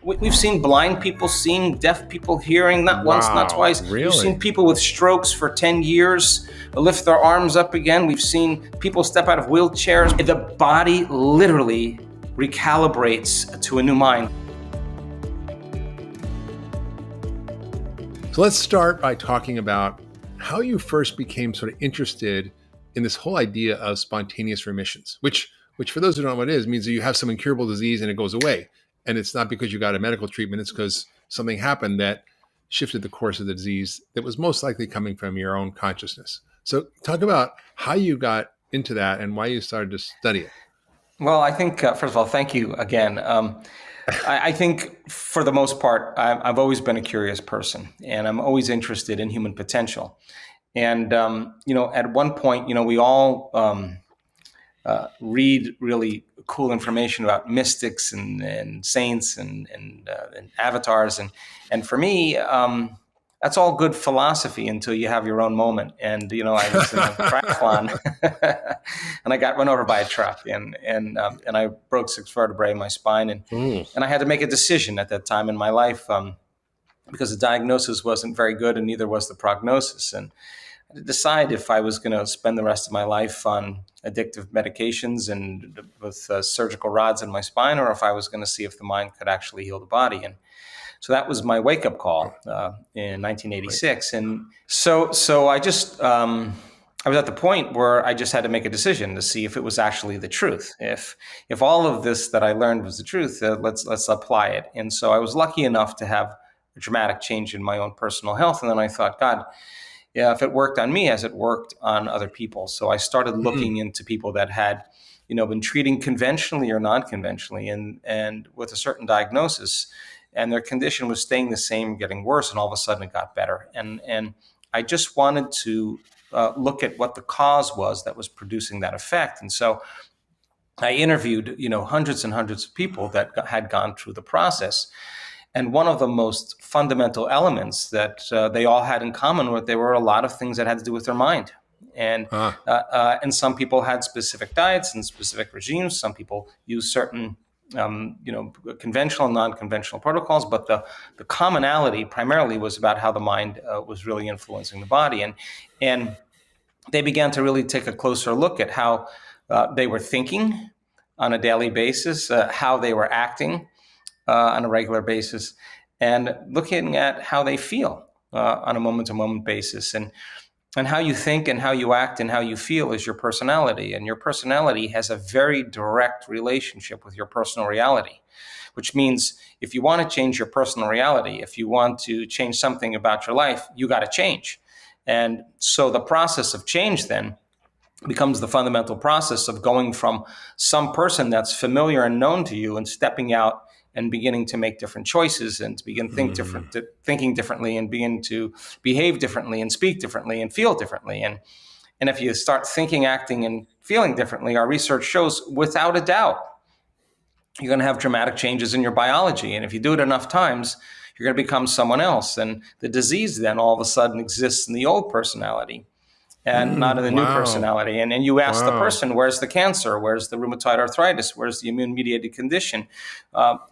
We've seen blind people seeing, deaf people hearing, not once, not twice. Really? We've seen people with strokes for 10 years lift their arms up again. We've seen people step out of wheelchairs. The body literally recalibrates to a new mind. So let's start by talking about how you first became sort of interested in this whole idea of spontaneous remissions, which for those who don't know what it is, means that you have some incurable disease and it goes away. And it's not because you got a medical treatment, it's because something happened that shifted the course of the disease that was most likely coming from your own consciousness. So talk about how you got into that and why you started to study it. Well, I think, first of all, thank you again. I think for the most part, I've always been a curious person, and I'm always interested in human potential. And, at one point, we all read really cool information about mystics and saints and avatars. And for me, that's all good philosophy until you have your own moment. And, I was in a triathlon and I got run over by a truck and I broke 6 vertebrae in my spine. And I had to make a decision at that time in my life because the diagnosis wasn't very good and neither was the prognosis. And I had to decide if I was going to spend the rest of my life on addictive medications and with surgical rods in my spine, or if I was going to see if the mind could actually heal the body. And so that was my wake-up call in 1986. And so I just, I was at the point where I just had to make a decision to see if it was actually the truth. If all of this that I learned was the truth, let's apply it. And so I was lucky enough to have a dramatic change in my own personal health. And then I thought, God, yeah, if it worked on me as it worked on other people. So I started looking into people that had, been treating conventionally or non-conventionally and with a certain diagnosis, and their condition was staying the same, getting worse, and all of a sudden it got better. And I just wanted to look at what the cause was that was producing that effect. And so I interviewed, hundreds and hundreds of people that had gone through the process. And one of the most fundamental elements that they all had in common was there were a lot of things that had to do with their mind. And some people had specific diets and specific regimes. Some people used certain, conventional and non-conventional protocols. But the commonality primarily was about how the mind was really influencing the body. And they began to really take a closer look at how they were thinking on a daily basis, how they were acting on a regular basis, and looking at how they feel on a moment-to-moment basis. And how you think and how you act and how you feel is your personality. And your personality has a very direct relationship with your personal reality, which means if you want to change your personal reality, if you want to change something about your life, you got to change. And so the process of change then becomes the fundamental process of going from some person that's familiar and known to you and stepping out and beginning to make different choices and to begin thinking differently and begin to behave differently and speak differently and feel differently. And if you start thinking, acting, and feeling differently, our research shows without a doubt, you're going to have dramatic changes in your biology. And if you do it enough times, you're going to become someone else. And the disease then all of a sudden exists in the old personality and not in the new personality. And you ask the person, where's the cancer? Where's the rheumatoid arthritis? Where's the immune-mediated condition?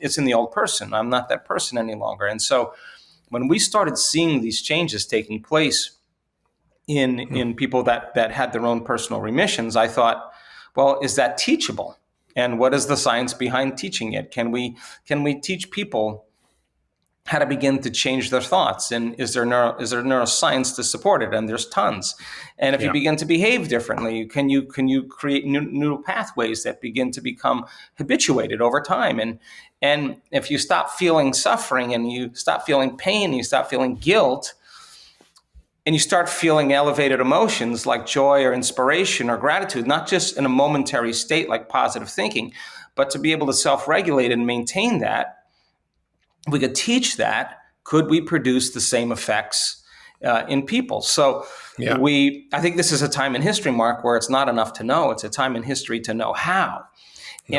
It's in the old person. I'm not that person any longer. And so when we started seeing these changes taking place in people that had their own personal remissions, I thought, well, is that teachable? And what is the science behind teaching it? Can we teach people how to begin to change their thoughts? And is there neuroscience to support it? And there's tons. And if you begin to behave differently, can you create new pathways that begin to become habituated over time? And if you stop feeling suffering and you stop feeling pain, and you stop feeling guilt, and you start feeling elevated emotions like joy or inspiration or gratitude, not just in a momentary state like positive thinking, but to be able to self-regulate and maintain that, if we could teach that, could we produce the same effects in people? So I think this is a time in history, Mark, where it's not enough to know. It's a time in history to know how.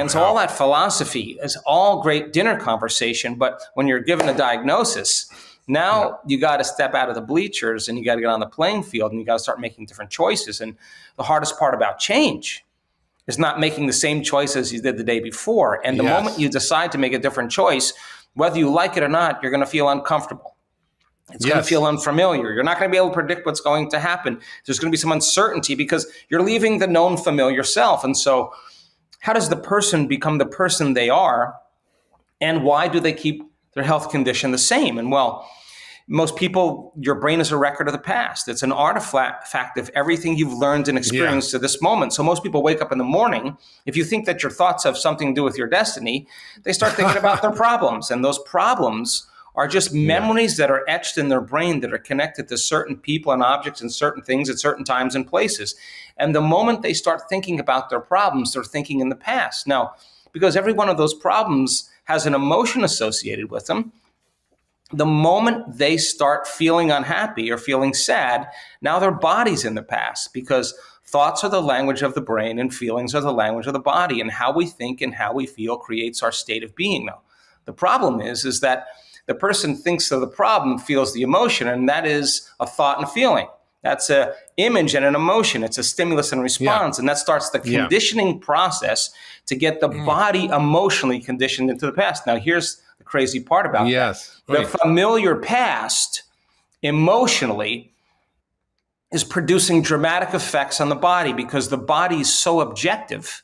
So all that philosophy is all great dinner conversation, but when you're given a diagnosis, now you got to step out of the bleachers and you got to get on the playing field and you got to start making different choices. And the hardest part about change is not making the same choice as you did the day before. And the moment you decide to make a different choice, whether you like it or not, you're going to feel uncomfortable. It's going to feel unfamiliar. You're not going to be able to predict what's going to happen. There's going to be some uncertainty because you're leaving the known familiar self. And so how does the person become the person they are? And why do they keep their health condition the same? And well, most people, your brain is a record of the past. It's an artifact of everything you've learned and experienced to this moment. So most people wake up in the morning. If you think that your thoughts have something to do with your destiny, they start thinking about their problems. And those problems are just memories that are etched in their brain that are connected to certain people and objects and certain things at certain times and places. And the moment they start thinking about their problems, they're thinking in the past. Now, because every one of those problems has an emotion associated with them, the moment they start feeling unhappy or feeling sad, now their body's in the past, because thoughts are the language of the brain and feelings are the language of the body, and how we think and how we feel creates our state of being. Now, the problem is that the person thinks of the problem, feels the emotion, and that is a thought and a feeling. That's an image and an emotion. It's a stimulus and response, and that starts the conditioning process to get the body emotionally conditioned into the past. Now, here's the crazy part about that. The familiar past emotionally is producing dramatic effects on the body because the body is so objective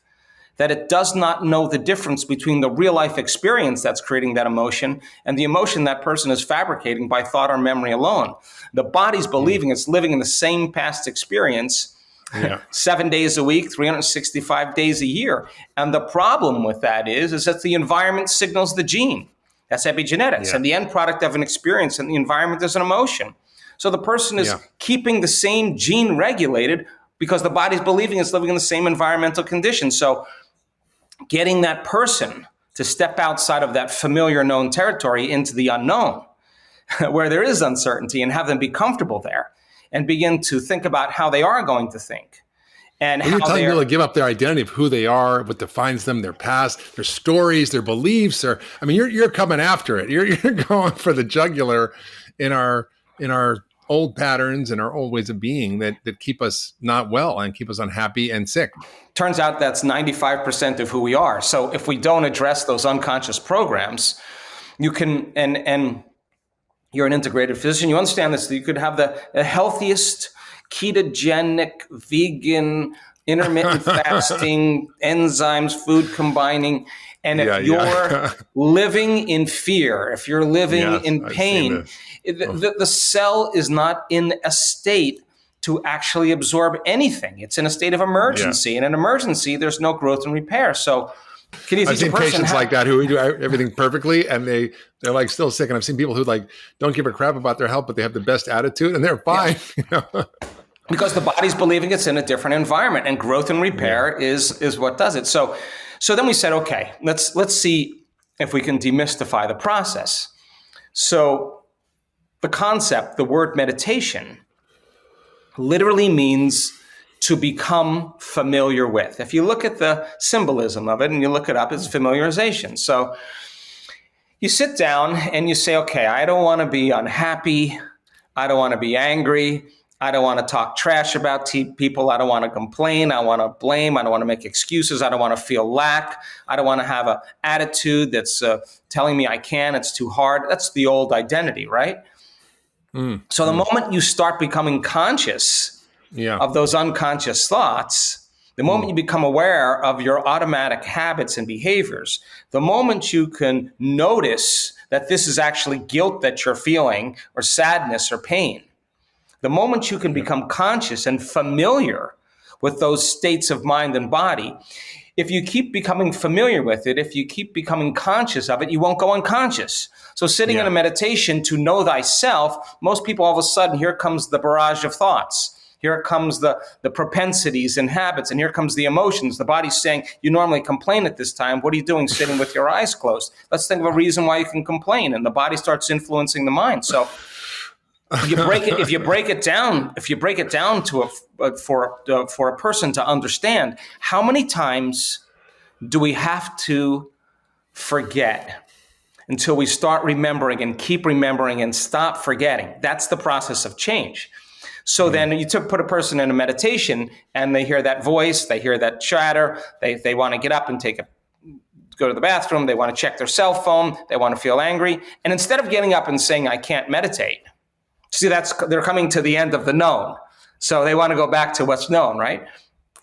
that it does not know the difference between the real life experience that's creating that emotion and the emotion that person is fabricating by thought or memory alone. The body's believing it's living in the same past experience 7 days a week, 365 days a year. And the problem with that is that the environment signals the gene. That's epigenetics. And the end product of an experience in the environment is an emotion. So the person is keeping the same gene regulated because the body's believing it's living in the same environmental conditions. So getting that person to step outside of that familiar known territory into the unknown, where there is uncertainty, and have them be comfortable there and begin to think about how they are going to think. And you're telling people to give up their identity of who they are, what defines them, their past, their stories, their beliefs. You're coming after it. You're going for the jugular in our old patterns and our old ways of being that keep us not well and keep us unhappy and sick. Turns out that's 95% of who we are. So if we don't address those unconscious programs, you can, and you're an integrated physician, you understand this, that you could have the healthiest, ketogenic, vegan, intermittent fasting, enzymes, food combining. And if you're living in fear, if you're living in pain, the cell is not in a state to actually absorb anything. It's in a state of emergency. And in emergency, there's no growth and repair. So can you I've seen patients like that who do everything perfectly and they're like still sick. And I've seen people who like don't give a crap about their health, but they have the best attitude and they're fine. Because the body's believing it's in a different environment, and growth and repair is what does it. So then we said, okay, let's see if we can demystify the process. So the concept, the word meditation, literally means to become familiar with. If you look at the symbolism of it and you look it up, it's familiarization. So you sit down and you say, okay, I don't want to be unhappy. I don't want to be angry. I don't want to talk trash about people. I don't want to complain. I want to blame. I don't want to make excuses. I don't want to feel lack. I don't want to have an attitude that's telling me I can. It's too hard. That's the old identity, right? So the moment you start becoming conscious of those unconscious thoughts, the moment you become aware of your automatic habits and behaviors, the moment you can notice that this is actually guilt that you're feeling or sadness or pain, the moment you can become conscious and familiar with those states of mind and body, if you keep becoming familiar with it, if you keep becoming conscious of it, you won't go unconscious. So sitting in a meditation to know thyself, most people all of a sudden, here comes the barrage of thoughts. Here comes the propensities and habits, and here comes the emotions. The body's saying, you normally complain at this time. What are you doing sitting with your eyes closed? Let's think of a reason why you can complain. And the body starts influencing the mind. So if you break it down to for a person to understand, how many times do we have to forget until we start remembering and keep remembering and stop forgetting? That's the process of change. So then you put a person in a meditation and they hear that voice, they hear that chatter, they want to get up and take a go to the bathroom, they want to check their cell phone, they want to feel angry. And instead of getting up and saying, I can't meditate, see, they're coming to the end of the known. So they want to go back to what's known, right?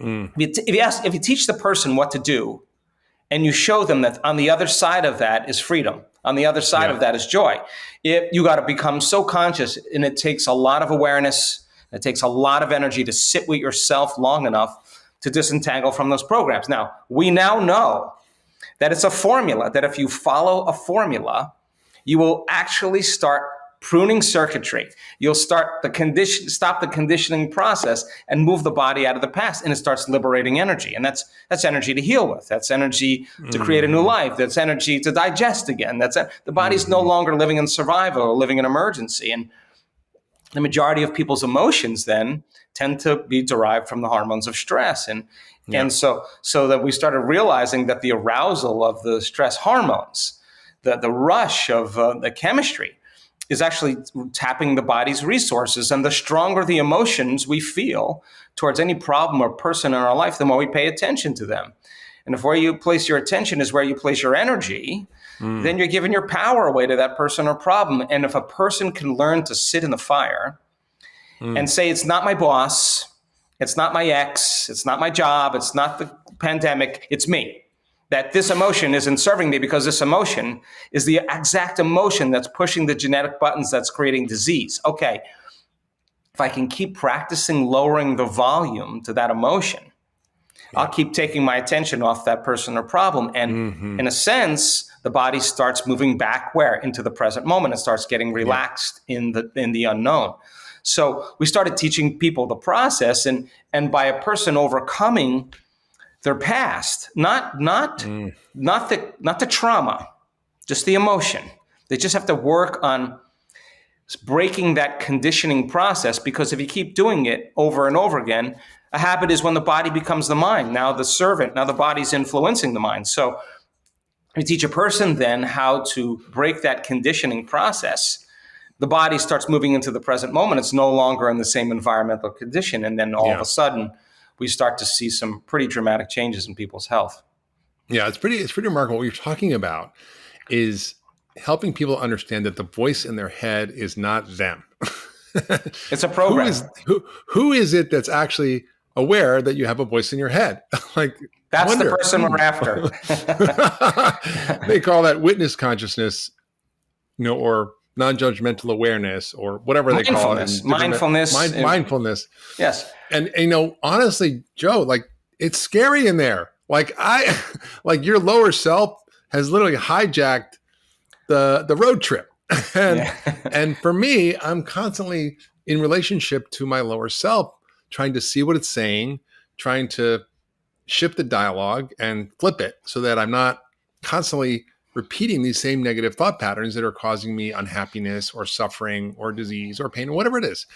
If you teach the person what to do, and you show them that on the other side of that is freedom, on the other side of that is joy, you got to become so conscious, and it takes a lot of awareness, it takes a lot of energy to sit with yourself long enough to disentangle from those programs. Now, we now know that it's a formula, that if you follow a formula, you will actually start pruning circuitry. You'll stop the conditioning process and move the body out of the past, and it starts liberating energy. And that's energy to heal with. That's energy to create a new life. That's energy to digest again. The body's no longer living in survival or living in emergency. And the majority of people's emotions then tend to be derived from the hormones of stress. And so that we started realizing that the arousal of the stress hormones, the rush of the chemistry, is actually tapping the body's resources. And the stronger the emotions we feel towards any problem or person in our life, the more we pay attention to them. And if where you place your attention is where you place your energy, then you're giving your power away to that person or problem. And if a person can learn to sit in the fire and say, it's not my boss, it's not my ex, it's not my job, it's not the pandemic, it's me. That this emotion isn't serving me because this emotion is the exact emotion that's pushing the genetic buttons that's creating disease. Okay, if I can keep practicing lowering the volume to that emotion, I'll keep taking my attention off that person or problem. And in a sense, the body starts moving back where? Into the present moment. It starts getting relaxed in the unknown. So we started teaching people the process, and by a person overcoming their past, not the trauma, just the emotion. They just have to work on breaking that conditioning process, because if you keep doing it over and over again, a habit is when the body becomes the mind. Now the servant, now the body's influencing the mind. So we teach a person then how to break that conditioning process. The body starts moving into the present moment. It's no longer in the same environmental condition. And then all of a sudden, we start to see some pretty dramatic changes in people's health. Yeah, it's pretty remarkable. What you're talking about is helping people understand that the voice in their head is not them. It's a program. Who is it that's actually aware that you have a voice in your head? That's the person we're after. They call that witness consciousness, or non-judgmental awareness, or whatever they call it. Mindfulness. Yes. And honestly, Joe, it's scary in there. Your lower self has literally hijacked the road trip. And for me, I'm constantly in relationship to my lower self, trying to see what it's saying, trying to shift the dialogue and flip it so that I'm not constantly repeating these same negative thought patterns that are causing me unhappiness or suffering or disease or pain or whatever it is.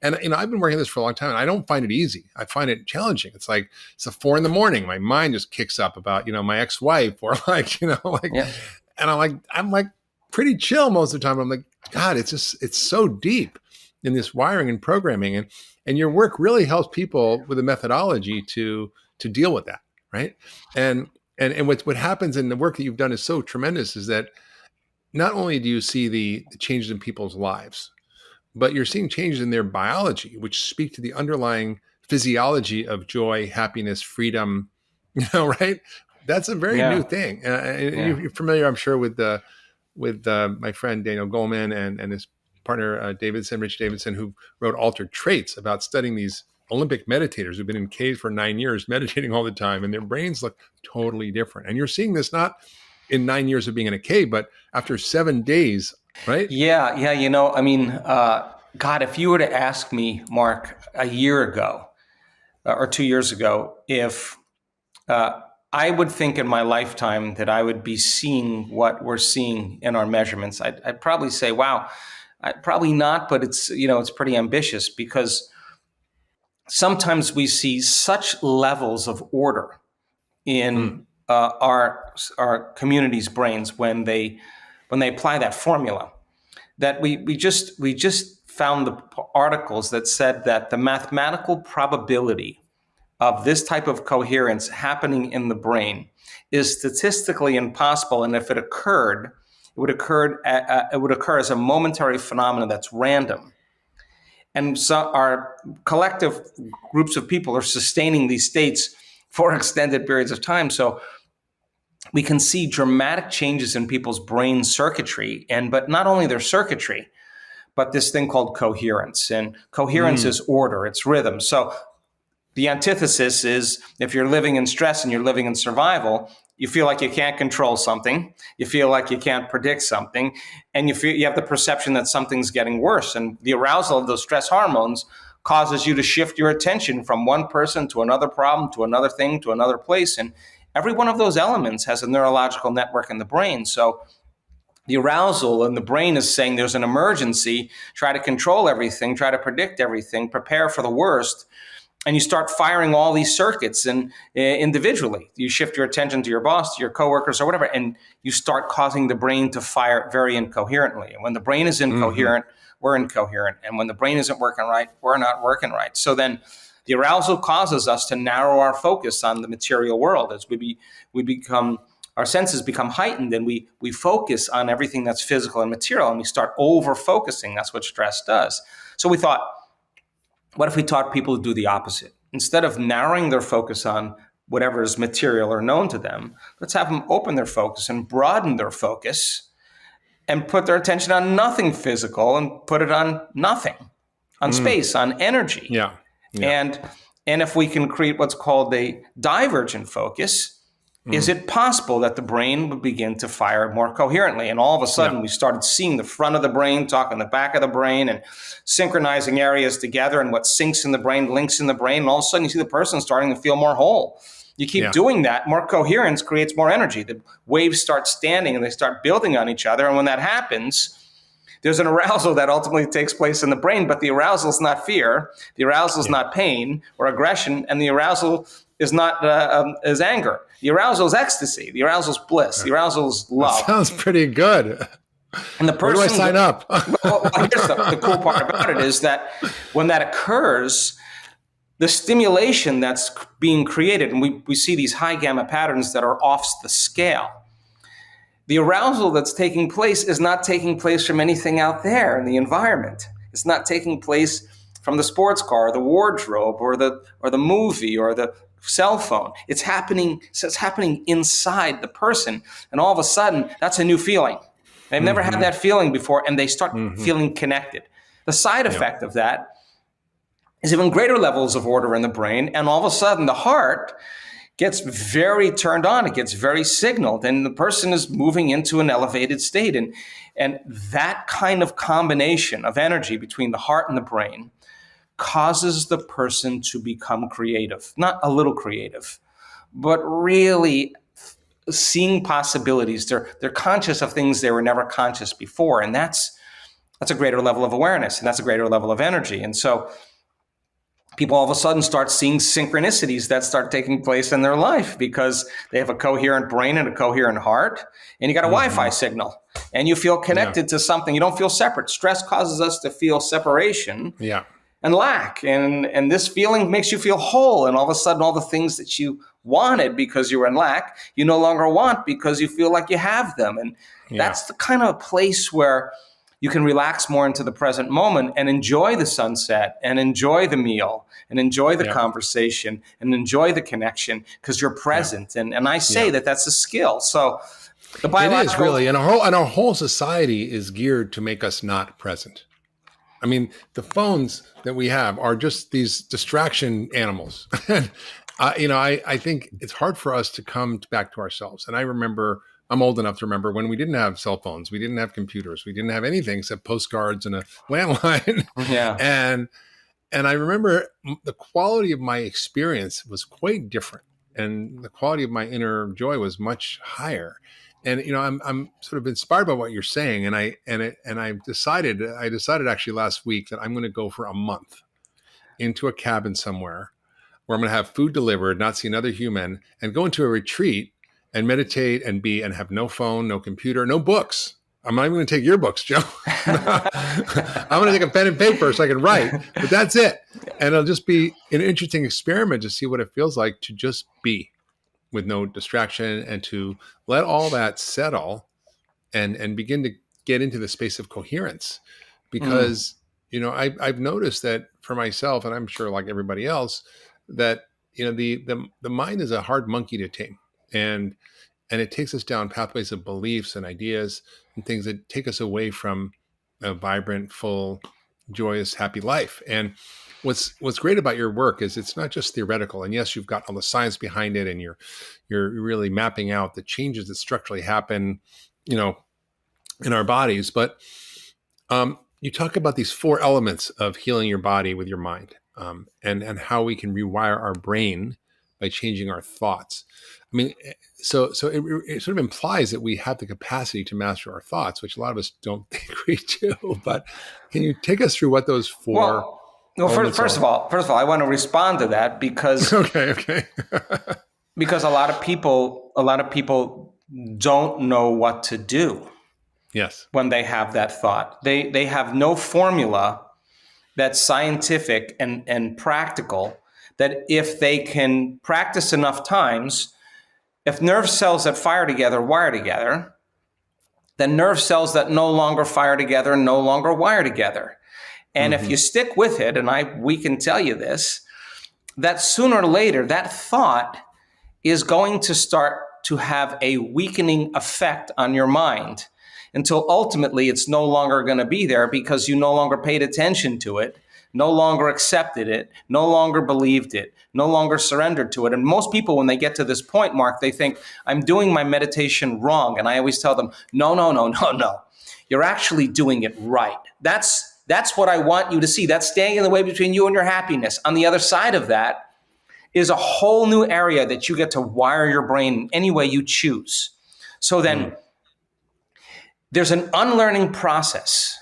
And I've been working this for a long time, and I don't find it easy. I find it challenging. It's like it's 4 a.m. My mind just kicks up about my ex-wife, or and I'm like pretty chill most of the time. I'm like, God, it's so deep in this wiring and programming, and your work really helps people with a methodology to deal with that, right? And what happens in the work that you've done is so tremendous, is that not only do you see the changes in people's lives, but you're seeing changes in their biology, which speak to the underlying physiology of joy, happiness, freedom, right? That's a very new thing. You're familiar, I'm sure, with my friend Daniel Goleman and his partner Rich Davidson, who wrote Altered Traits, about studying these Olympic meditators who've been in caves for 9 years, meditating all the time, and their brains look totally different. And you're seeing this not in 9 years of being in a cave, but after 7 days, right? Yeah. God, if you were to ask me, Mark, a year ago or 2 years ago, if I would think in my lifetime that I would be seeing what we're seeing in our measurements, I'd probably say, wow, probably not, but it's pretty ambitious, because sometimes we see such levels of order in our community's brains when they apply that formula, that we just found the articles that said that the mathematical probability of this type of coherence happening in the brain is statistically impossible. And if it occurred, it would occur as a momentary phenomenon that's random. And so our collective groups of people are sustaining these states for extended periods of time. So we can see dramatic changes in people's brain circuitry, but not only their circuitry, but this thing called coherence. And coherence is order, it's rhythm. So the antithesis is if you're living in stress and you're living in survival, you feel like you can't control something, you feel like you can't predict something, and you have the perception that something's getting worse. And the arousal of those stress hormones causes you to shift your attention from one person to another problem, to another thing, to another place. And every one of those elements has a neurological network in the brain. So the arousal in the brain is saying there's an emergency, try to control everything, try to predict everything, prepare for the worst. And you start firing all these circuits and individually. You shift your attention to your boss, to your coworkers, or whatever, and you start causing the brain to fire very incoherently. And when the brain is incoherent, we're incoherent. And when the brain isn't working right, we're not working right. So then the arousal causes us to narrow our focus on the material world as we become, our senses become heightened, and we focus on everything that's physical and material, and we start over-focusing. That's what stress does. So we thought, what if we taught people to do the opposite? Instead of narrowing their focus on whatever is material or known to them, let's have them open their focus and broaden their focus and put their attention on nothing physical and put it on nothing, on space, on energy. Yeah. And if we can create what's called a divergent focus, is it possible that the brain would begin to fire more coherently? And all of a sudden, we started seeing the front of the brain, talking the back of the brain, and synchronizing areas together, and what syncs in the brain links in the brain. And all of a sudden, you see the person starting to feel more whole. You keep doing that, more coherence creates more energy. The waves start standing, and they start building on each other. And when that happens, there's an arousal that ultimately takes place in the brain, but the arousal is not fear. The arousal is not pain or aggression, and the arousal is not is anger. The arousal is ecstasy. The arousal is bliss. The arousal is love. That sounds pretty good. And the person, where do I sign up? Well, here's the cool part about it is that when that occurs, the stimulation that's being created, and we see these high gamma patterns that are off the scale. The arousal that's taking place is not taking place from anything out there in the environment. It's not taking place from the sports car, or the wardrobe, or the movie, or the cell phone. It's happening inside the person. And all of a sudden, that's a new feeling. They've never had that feeling before, and they start feeling connected. The side effect of that is even greater levels of order in the brain. And all of a sudden, the heart gets very turned on. It gets very signaled, and the person is moving into an elevated state. And that kind of combination of energy between the heart and the brain causes the person to become creative, not a little creative, but really seeing possibilities. They're conscious of things they were never conscious before. And that's a greater level of awareness, and that's a greater level of energy. And so people all of a sudden start seeing synchronicities that start taking place in their life because they have a coherent brain and a coherent heart, and you got a Wi-Fi signal, and you feel connected to something. You don't feel separate. Stress causes us to feel separation. And lack. And this feeling makes you feel whole. And all of a sudden, all the things that you wanted because you were in lack, you no longer want because you feel like you have them. And that's the kind of place where you can relax more into the present moment and enjoy the sunset and enjoy the meal and enjoy the conversation and enjoy the connection because you're present. And I say that that's a skill. So the biological... It is really. And our whole society is geared to make us not present. I mean, the phones that we have are just these distraction animals. I think it's hard for us to come back to ourselves. And I remember, I'm old enough to remember when we didn't have cell phones, we didn't have computers, we didn't have anything except postcards and a landline. And I remember the quality of my experience was quite different, and the quality of my inner joy was much higher. And I'm sort of inspired by what you're saying, and I decided actually last week that I'm going to go for a month into a cabin somewhere where I'm going to have food delivered, not see another human, and go into a retreat and meditate and have no phone, no computer, no books. I'm not even going to take your books, Joe. I'm going to take a pen and paper so I can write, but that's it. And it'll just be an interesting experiment to see what it feels like to just be with no distraction and to let all that settle and begin to get into the space of coherence. Because, I've noticed that for myself, and I'm sure like everybody else, that, the mind is a hard monkey to tame. And it takes us down pathways of beliefs and ideas and things that take us away from a vibrant, full, joyous, happy life. And what's great about your work is it's not just theoretical. And yes, you've got all the science behind it, and you're really mapping out the changes that structurally happen, in our bodies. But you talk about these 4 elements of healing your body with your mind, and how we can rewire our brain by changing our thoughts. I mean, so it sort of implies that we have the capacity to master our thoughts, which a lot of us don't think we do. But can you take us through what those 4? Well, first of all, I want to respond to that because okay. because a lot of people don't know what to do. Yes. When they have that thought, they have no formula that's scientific and practical, that if they can practice enough times, if nerve cells that fire together wire together, then nerve cells that no longer fire together no longer wire together. And if you stick with it, and we can tell you this, that sooner or later, that thought is going to start to have a weakening effect on your mind until ultimately it's no longer going to be there because you no longer paid attention to it, no longer accepted it, no longer believed it, no longer surrendered to it. And most people, when they get to this point, Mark, they think, I'm doing my meditation wrong. And I always tell them, no. You're actually doing it right. That's what I want you to see. That's standing in the way between you and your happiness. On the other side of that is a whole new area that you get to wire your brain any way you choose. So then there's an unlearning process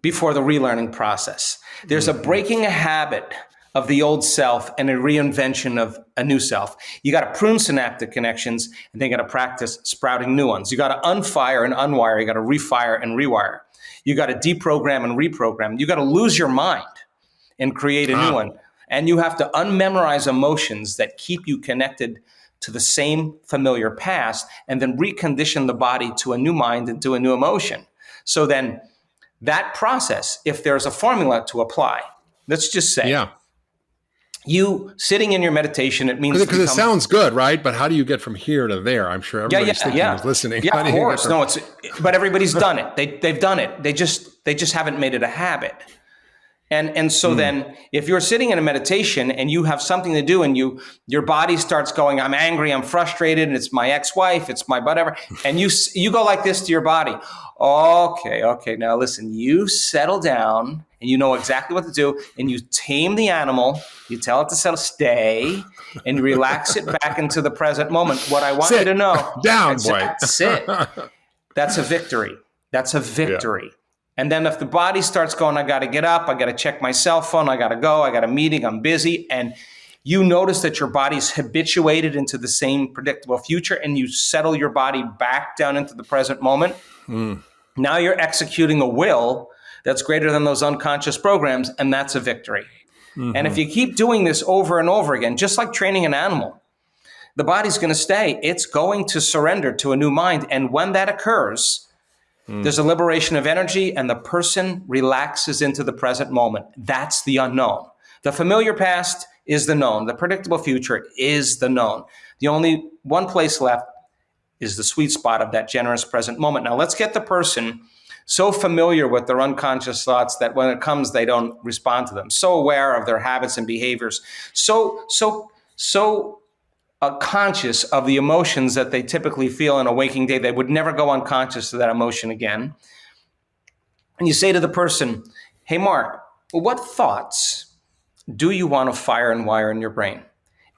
before the relearning process. There's a breaking a habit of the old self and a reinvention of a new self. You got to prune synaptic connections, and then you got to practice sprouting new ones. You got to unfire and unwire. You got to refire and rewire. You got to deprogram and reprogram. You got to lose your mind and create a new one. And you have to unmemorize emotions that keep you connected to the same familiar past, and then recondition the body to a new mind and to a new emotion. So then that process, if there's a formula to apply, let's just say, you sitting in your meditation, it means because it sounds good, right? But how do you get from here to there? I'm sure everybody's thinking is listening. Yeah, of course. No, but everybody's done it. They've done it. They just haven't made it a habit. And so then if you're sitting in a meditation and you have something to do and your body starts going, I'm angry, I'm frustrated, and it's my ex-wife, it's my whatever, and you go like this to your body. Okay, now listen, you settle down and you know exactly what to do, and you tame the animal, you tell it to settle, stay, and you relax it back into the present moment. What I want you to know, down, boy. Sit. That's a victory. That's a victory. Yeah. And then if the body starts going, I got to get up, I got to check my cell phone, I got to go, I got a meeting, I'm busy, and you notice that your body's habituated into the same predictable future, and you settle your body back down into the present moment. Now you're executing a will that's greater than those unconscious programs, and that's a victory. And if you keep doing this over and over again, just like training an animal, the body's going to stay. It's going to surrender to a new mind. And when that occurs, there's a liberation of energy, and the person relaxes into the present moment. That's the unknown. The familiar past is the known. The predictable future is the known. The only one place left is the sweet spot of that generous present moment. Now let's get the person so familiar with their unconscious thoughts that when it comes, they don't respond to them. So aware of their habits and behaviors. So conscious of the emotions that they typically feel in a waking day. They would never go unconscious of that emotion again. And you say to the person, hey, Mark, what thoughts do you want to fire and wire in your brain?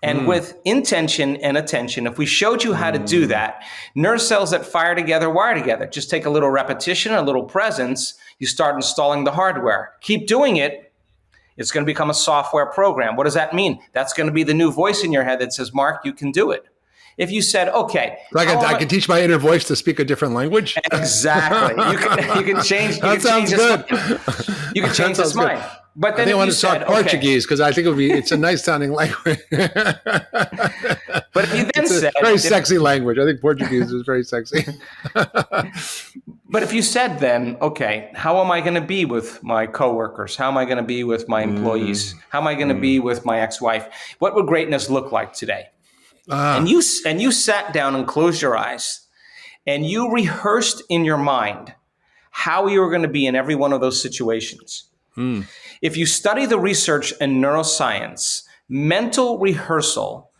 And with intention and attention, if we showed you how to do that, nerve cells that fire together, wire together. Just take a little repetition, a little presence. You start installing the hardware. Keep doing it. It's going to become a software program. What does that mean? That's going to be the new voice in your head that says, Mark, you can do it. If you said, okay, So I can teach my inner voice to speak a different language. Exactly. You can change. That sounds good. You can change its mind. But then I think I want you to said, talk Portuguese because I think it's a nice sounding language. But if you then said, very sexy language. I think Portuguese is very sexy. But if you said then, okay, how am I going to be with my coworkers? How am I going to be with my employees? How am I going to be with my ex-wife? What would greatness look like today? And you sat down and closed your eyes and you rehearsed in your mind how you were going to be in every one of those situations. If you study the research in neuroscience, mental rehearsal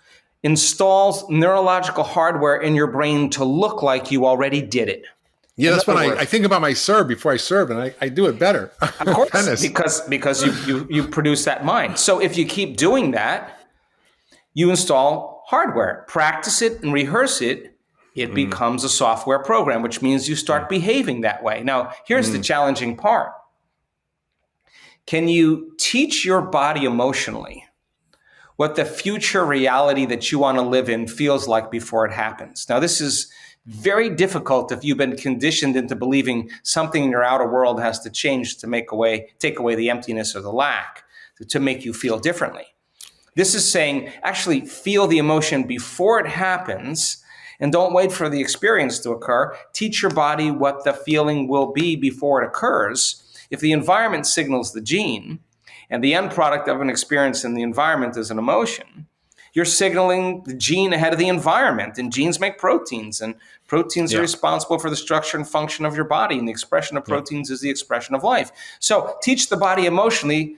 installs neurological hardware in your brain to look like you already did it. Yeah, that's when I think about my serve before I serve, and I do it better. Of course, because you produce that mind. So if you keep doing that, you install hardware, practice it and rehearse it. It becomes a software program, which means you start behaving that way. Now, here's the challenging part. Can you teach your body emotionally what the future reality that you want to live in feels like before it happens? Now, this is very difficult if you've been conditioned into believing something in your outer world has to change to take away the emptiness or the lack, to make you feel differently. This is saying, actually feel the emotion before it happens and don't wait for the experience to occur. Teach your body what the feeling will be before it occurs. If the environment signals the gene and the end product of an experience in the environment is an emotion, you're signaling the gene ahead of the environment, and genes make proteins, and proteins are responsible for the structure and function of your body, and the expression of proteins is the expression of life. So teach the body emotionally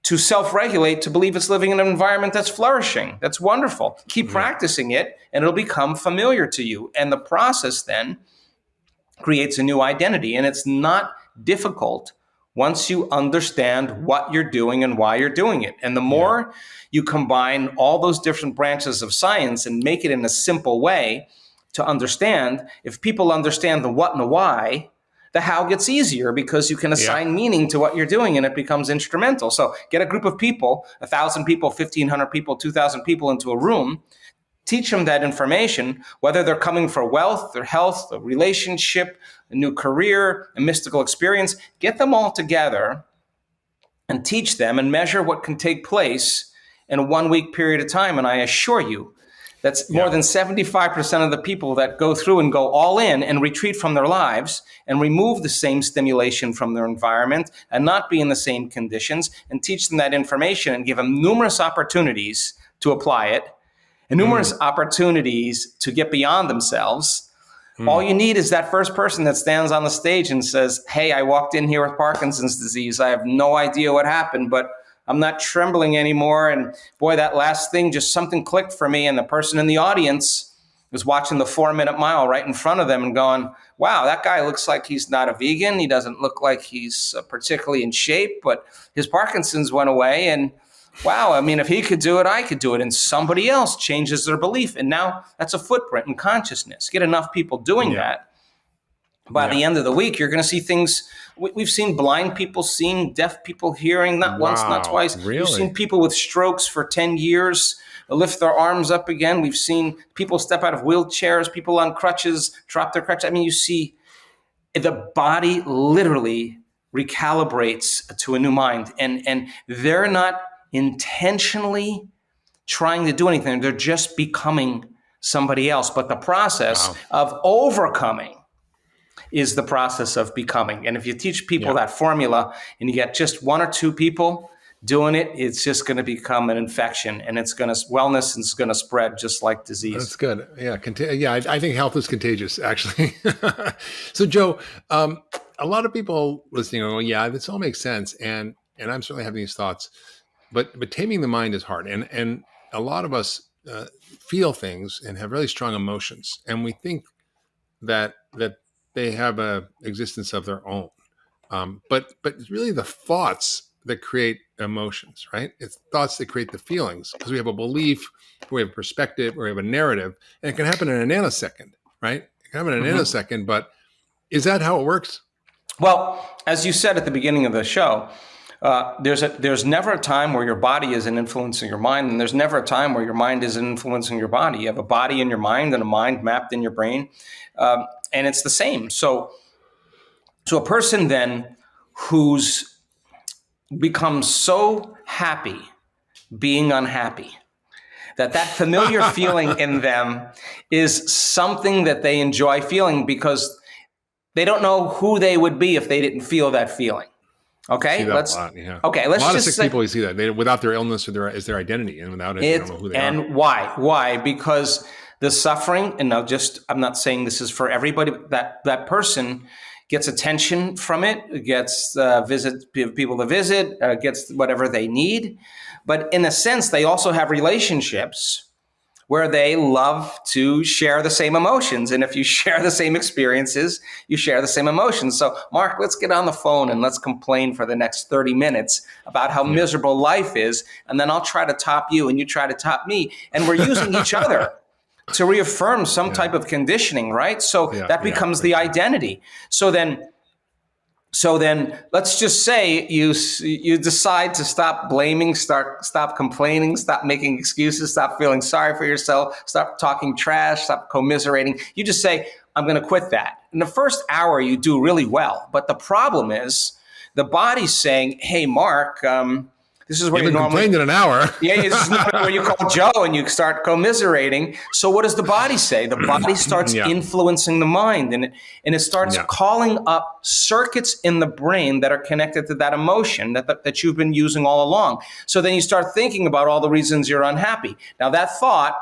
to self-regulate, to believe it's living in an environment that's flourishing, that's wonderful. Keep practicing it, and it'll become familiar to you. And the process then creates a new identity, and it's not difficult once you understand what you're doing and why you're doing it. And the more you combine all those different branches of science and make it in a simple way to understand, if people understand the what and the why, the how gets easier because you can assign meaning to what you're doing and it becomes instrumental. So get a group of people, 1,000 people, 1,500 people, 2,000 people into a room, teach them that information, whether they're coming for wealth or health, a relationship, a new career, a mystical experience. Get them all together and teach them and measure what can take place in a 1 week period of time. And I assure you, that's more than 75% of the people that go through and go all in and retreat from their lives and remove the same stimulation from their environment and not be in the same conditions, and teach them that information and give them numerous opportunities to apply it and numerous opportunities to get beyond themselves. All you need is that first person that stands on the stage and says, hey, I walked in here with Parkinson's disease. I have no idea what happened, but I'm not trembling anymore. And boy, that last thing, just something clicked for me. And the person in the audience was watching the 4-minute mile right in front of them and going, wow, that guy looks like he's not a vegan. He doesn't look like he's particularly in shape, but his Parkinson's went away. And wow, I mean, if he could do it, I could do it. And somebody else changes their belief. And now that's a footprint in consciousness. Get enough people doing that. By the end of the week, you're going to see things. We've seen blind people seeing, deaf people hearing, not once, not twice. Really? We've seen people with strokes for 10 years lift their arms up again. We've seen people step out of wheelchairs, people on crutches, drop their crutches. I mean, you see the body literally recalibrates to a new mind. And they're not intentionally trying to do anything. They're just becoming somebody else. But the process of overcoming is the process of becoming. And if you teach people that formula and you get just 1 or 2 people doing it, it's just going to become an infection, and it's going to wellness is going to spread just like disease. That's good. Yeah. I think health is contagious, actually. So Joe, a lot of people listening are going, yeah, this all makes sense. And I'm certainly having these thoughts, but taming the mind is hard. And a lot of us feel things and have really strong emotions. And we think that they have a existence of their own. But it's really the thoughts that create emotions, right? It's thoughts that create the feelings, because we have a belief, we have a perspective, or we have a narrative, and it can happen in a nanosecond, right? It can happen in a nanosecond, but is that how it works? Well, as you said at the beginning of the show, There's never a time where your body isn't influencing your mind, and there's never a time where your mind isn't influencing your body. You have a body in your mind and a mind mapped in your brain, and it's the same. So a person then who's becomes so happy being unhappy that familiar feeling in them is something that they enjoy feeling, because they don't know who they would be if they didn't feel that feeling. Okay, See that a lot, yeah. Okay, let's a lot just of sick people. You see that without their illness or is their identity, and without it, they don't know who they are. And why? Because the suffering, and I'm not saying this is for everybody, but that person gets attention from it, gets people to visit, gets whatever they need. But in a sense, they also have relationships where they love to share the same emotions. And if you share the same experiences, you share the same emotions. So, Mark, let's get on the phone and let's complain for the next 30 minutes about how miserable life is. And then I'll try to top you and you try to top me. And we're using each other to reaffirm some type of conditioning, right? So that becomes the identity. So then let's just say you decide to stop blaming, stop complaining, stop making excuses, stop feeling sorry for yourself, stop talking trash, stop commiserating. You just say, I'm going to quit that. In the first hour, you do really well. But the problem is the body's saying, hey, Mark, this is where you normally complained in an hour. Yeah, this is not where you call Joe and you start commiserating. So what does the body say? The body starts influencing the mind, and it starts calling up circuits in the brain that are connected to that emotion that you've been using all along. So then you start thinking about all the reasons you're unhappy. Now that thought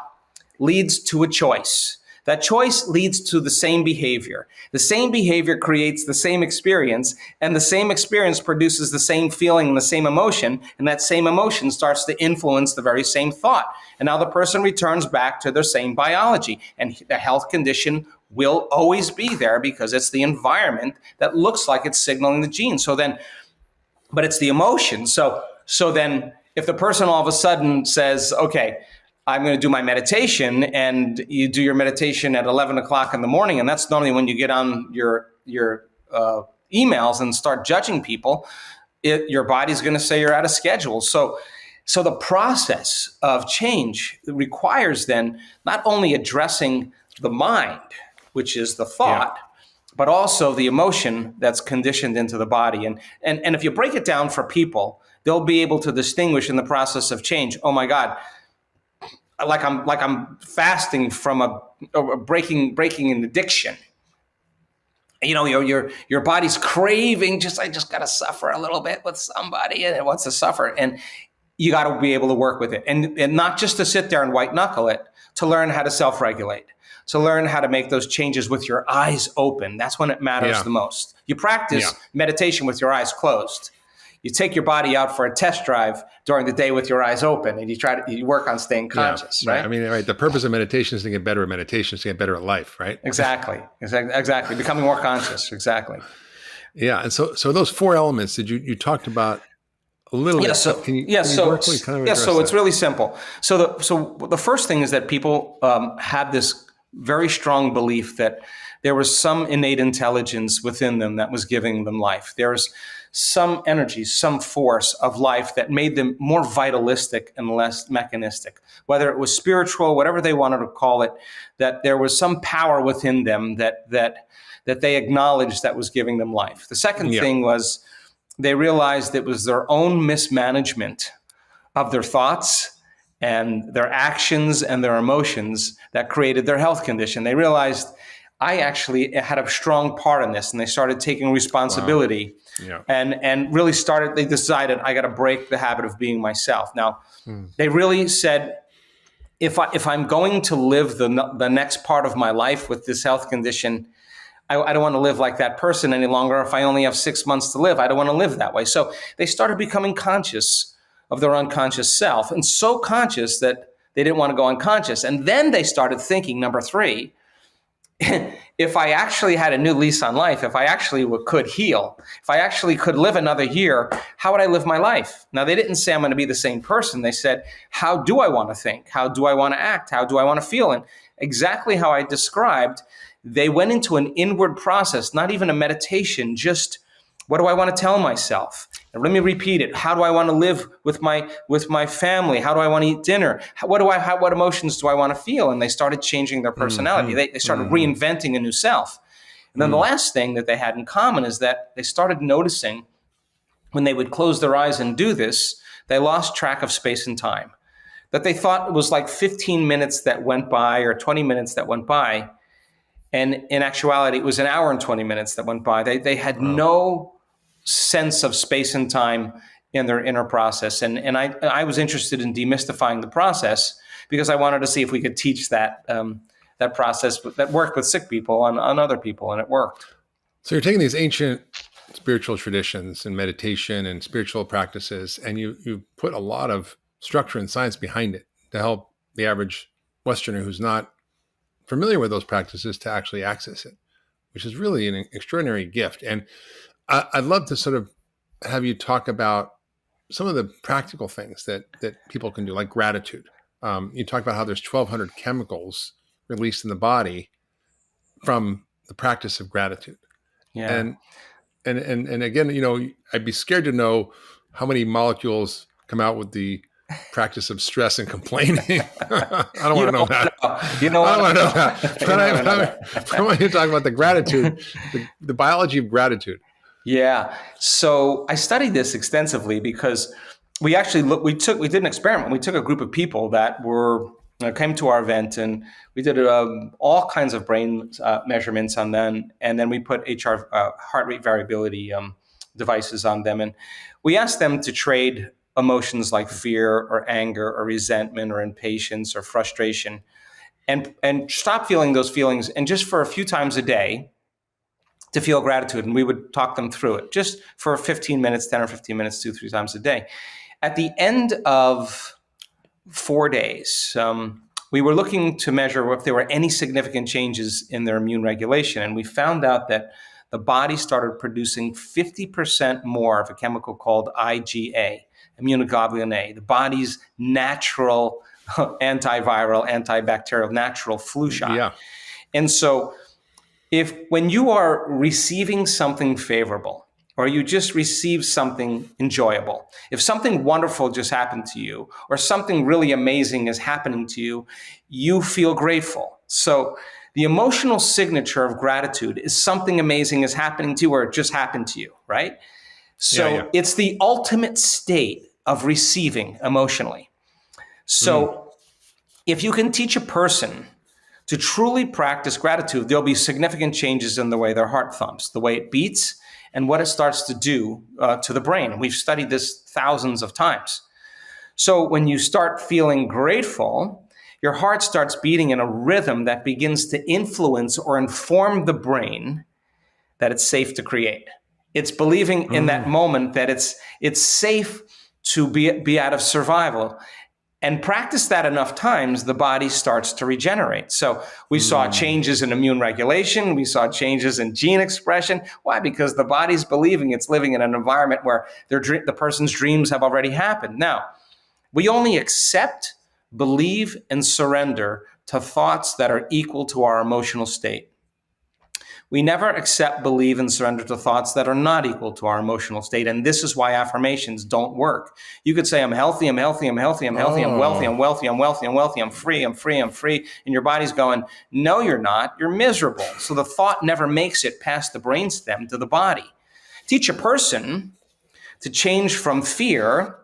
leads to a choice. That choice leads to the same behavior. The same behavior creates the same experience, and the same experience produces the same feeling and the same emotion, and that same emotion starts to influence the very same thought. And now the person returns back to their same biology, and the health condition will always be there because it's the environment that looks like it's signaling the gene. But it's the emotion. So then if the person all of a sudden says, okay, I'm going to do my meditation, and you do your meditation at 11 o'clock in the morning. And that's normally when you get on your emails and start judging people. Your body's going to say you're out of schedule. So the process of change requires then not only addressing the mind, which is the thought, but also the emotion that's conditioned into the body. And if you break it down for people, they'll be able to distinguish in the process of change. Oh my God. Like I'm fasting from a breaking an addiction. You know, your body's craving. I just got to suffer a little bit with somebody, and it wants to suffer, and you got to be able to work with it, and not just to sit there and white knuckle it. To learn how to self-regulate, to learn how to make those changes with your eyes open. That's when it matters the most. You practice meditation with your eyes closed. You take your body out for a test drive during the day with your eyes open, and you work on staying conscious, right? I mean, right. The purpose of meditation is to get better at meditation, is to get better at life, right? Exactly. Becoming more conscious. Exactly. Yeah. And so those four elements that you talked about a little bit. So it's really simple. So the first thing is that people have this very strong belief that there was some innate intelligence within them that was giving them life. There's some energy, some force of life that made them more vitalistic and less mechanistic. Whether it was spiritual, whatever they wanted to call it, that there was some power within them that they acknowledged that was giving them life. The second thing was they realized it was their own mismanagement of their thoughts and their actions and their emotions that created their health condition. They realized, I actually had a strong part in this, and they started taking responsibility. Wow. And really they decided, I got to break the habit of being myself. Now, they really said, if I'm going to live the next part of my life with this health condition, I don't want to live like that person any longer. If I only have 6 months to live, I don't want to live that way. So they started becoming conscious of their unconscious self, and so conscious that they didn't want to go unconscious. And then they started thinking, number 3, if I actually had a new lease on life, if I actually could heal, if I actually could live another year, how would I live my life? Now, they didn't say I'm going to be the same person. They said, how do I want to think? How do I want to act? How do I want to feel? And exactly how I described, they went into an inward process, not even a meditation, just What do I want to tell myself? And let me repeat it. How do I want to live with my family? How do I want to eat dinner? What emotions do I want to feel? And they started changing their personality. They started reinventing a new self. And then the last thing that they had in common is that they started noticing when they would close their eyes and do this, they lost track of space and time. That they thought it was like 15 minutes that went by or 20 minutes that went by. And in actuality, it was an hour and 20 minutes that went by. They had no sense of space and time in their inner process. And I was interested in demystifying the process because I wanted to see if we could teach that process that worked with sick people on other people, and it worked. So you're taking these ancient spiritual traditions and meditation and spiritual practices, and you put a lot of structure and science behind it to help the average Westerner who's not familiar with those practices to actually access it, which is really an extraordinary gift. And I'd love to sort of have you talk about some of the practical things that people can do, like gratitude. You talk about how there's 1,200 chemicals released in the body from the practice of gratitude. Yeah. And again, you know, I'd be scared to know how many molecules come out with the practice of stress and complaining. I don't want to know that. You know what? I don't want to know that. I want you to talk about the gratitude, the biology of gratitude. Yeah. So I studied this extensively because we did an experiment. We took a group of people that came to our event, and we did all kinds of brain measurements on them. And then we put heart rate variability devices on them. And we asked them to trade emotions like fear or anger or resentment or impatience or frustration and stop feeling those feelings. And just for a few times a day, to feel gratitude. And we would talk them through it just for 15 minutes, 10 or 15 minutes, 2-3 times a day. At the end of 4 days, we were looking to measure if there were any significant changes in their immune regulation. And we found out that the body started producing 50% more of a chemical called IgA, immunoglobulin A, the body's natural antiviral, antibacterial, natural flu shot. Yeah. And so when you are receiving something favorable, or you just receive something enjoyable, if something wonderful just happened to you, or something really amazing is happening to you, you feel grateful. So the emotional signature of gratitude is something amazing is happening to you, or it just happened to you, right? So It's the ultimate state of receiving emotionally. So if you can teach a person to truly practice gratitude, there'll be significant changes in the way their heart thumps, the way it beats, and what it starts to do to the brain. We've studied this thousands of times. So when you start feeling grateful, your heart starts beating in a rhythm that begins to influence or inform the brain that it's safe to create. It's believing in that moment that it's safe to be out of survival. And practice that enough times, the body starts to regenerate. So we saw changes in immune regulation. We saw changes in gene expression. Why? Because the body's believing it's living in an environment where the person's dreams have already happened. Now, we only accept, believe, and surrender to thoughts that are equal to our emotional state. We never accept, believe, and surrender to thoughts that are not equal to our emotional state. And this is why affirmations don't work. You could say, I'm healthy, I'm healthy, I'm healthy, I'm healthy, I'm wealthy, I'm wealthy, I'm wealthy, I'm wealthy, I'm free, I'm free, I'm free. And your body's going, no, you're not. You're miserable. So the thought never makes it past the brainstem to the body. Teach a person to change from fear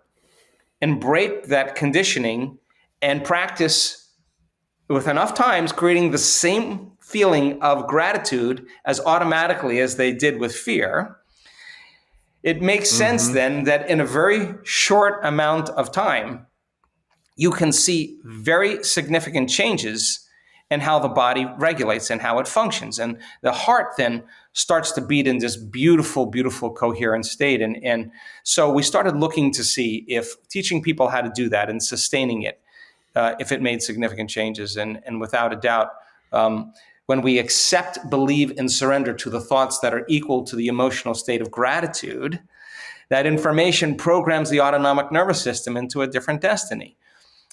and break that conditioning and practice with enough times creating the same feeling of gratitude as automatically as they did with fear. It makes sense then that in a very short amount of time, you can see very significant changes in how the body regulates and how it functions. And the heart then starts to beat in this beautiful, beautiful coherent state. And so we started looking to see if teaching people how to do that and sustaining it, if it made significant changes. And without a doubt, when we accept, believe, and surrender to the thoughts that are equal to the emotional state of gratitude, that information programs the autonomic nervous system into a different destiny.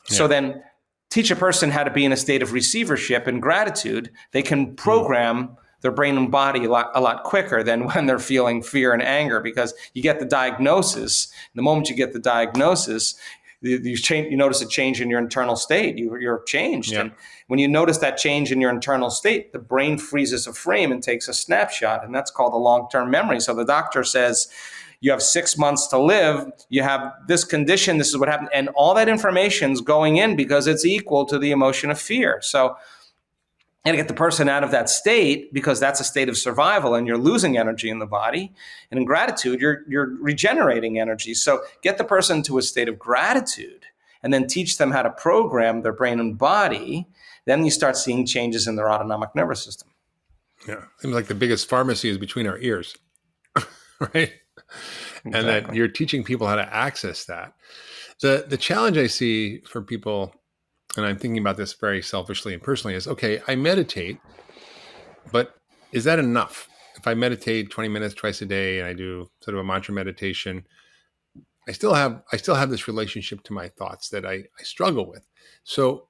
Yeah. So teach a person how to be in a state of receivership and gratitude. They can program their brain and body a lot quicker than when they're feeling fear and anger, because you get the diagnosis. The moment you get the diagnosis, you notice a change in your internal state. You're changed. Yeah. And when you notice that change in your internal state, the brain freezes a frame and takes a snapshot, and that's called a long-term memory. So the doctor says, you have 6 months to live, you have this condition, this is what happened, and all that information's going in because it's equal to the emotion of fear. So and to get the person out of that state, because that's a state of survival and you're losing energy in the body. And in gratitude, you're regenerating energy. So get the person to a state of gratitude and then teach them how to program their brain and body. Then you start seeing changes in their autonomic nervous system. Yeah. Seems like the biggest pharmacy is between our ears, right? Exactly. And that you're teaching people how to access that. The challenge I see for people, and I'm thinking about this very selfishly and personally, is, okay, I meditate, but is that enough? If I meditate 20 minutes twice a day and I do sort of a mantra meditation, I still have this relationship to my thoughts that I struggle with. So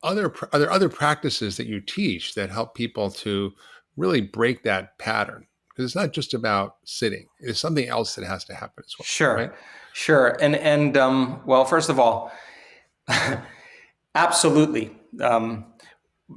are there other practices that you teach that help people to really break that pattern? Because it's not just about sitting. There's something else that has to happen as well. Sure. Right? Sure. And well, first of all, absolutely.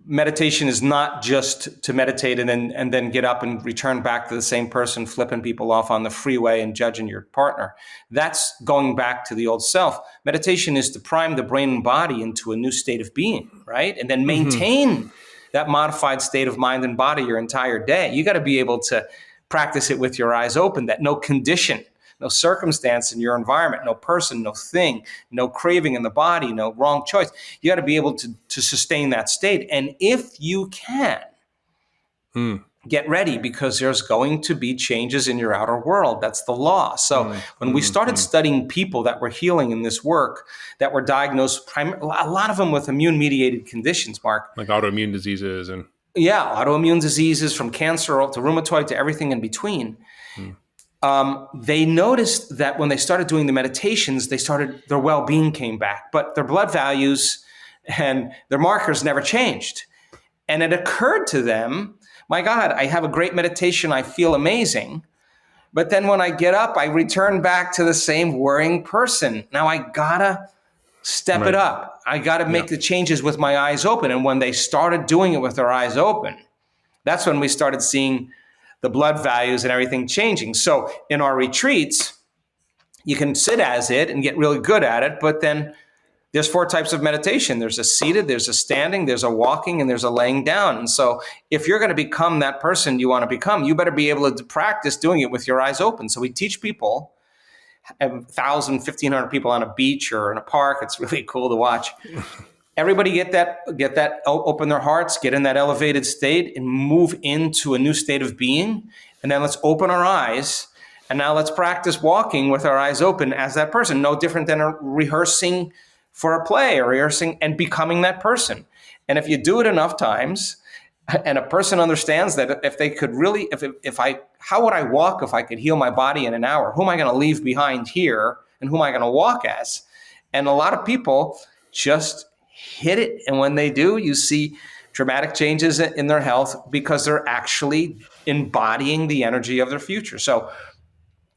Meditation is not just to meditate and then get up and return back to the same person, flipping people off on the freeway and judging your partner. That's going back to the old self. Meditation is to prime the brain and body into a new state of being, right? And then maintain that modified state of mind and body your entire day. You got to be able to practice it with your eyes open, that no condition, no circumstance in your environment, no person, no thing, no craving in the body, no wrong choice. You got to be able to sustain that state. And if you can, get ready, because there's going to be changes in your outer world. That's the law. So when we started studying people that were healing in this work, that were diagnosed, a lot of them with immune-mediated conditions, Mark. Like autoimmune diseases and... Yeah, autoimmune diseases, from cancer to rheumatoid to everything in between. They noticed that when they started doing the meditations, their well-being came back, but their blood values and their markers never changed. And it occurred to them, my God, I have a great meditation, I feel amazing. But then when I get up, I return back to the same worrying person. Now I gotta step it up. I gotta make the changes with my eyes open. And when they started doing it with their eyes open, that's when we started seeing the blood values and everything changing. So in our retreats, you can sit as it and get really good at it, but then there's 4 types of meditation. There's a seated, there's a standing, there's a walking, and there's a laying down. And so if you're going to become that person you want to become, you better be able to practice doing it with your eyes open. So we teach people, 1,000, 1,500 people on a beach or in a park. It's really cool to watch. Everybody get that, open their hearts, get in that elevated state and move into a new state of being. And then let's open our eyes. And now let's practice walking with our eyes open as that person, no different than rehearsing for a play or rehearsing and becoming that person. And if you do it enough times and a person understands that if they could really, how would I walk if I could heal my body in an hour? Who am I going to leave behind here and who am I going to walk as? And a lot of people just hit it. And when they do, you see dramatic changes in their health because they're actually embodying the energy of their future. So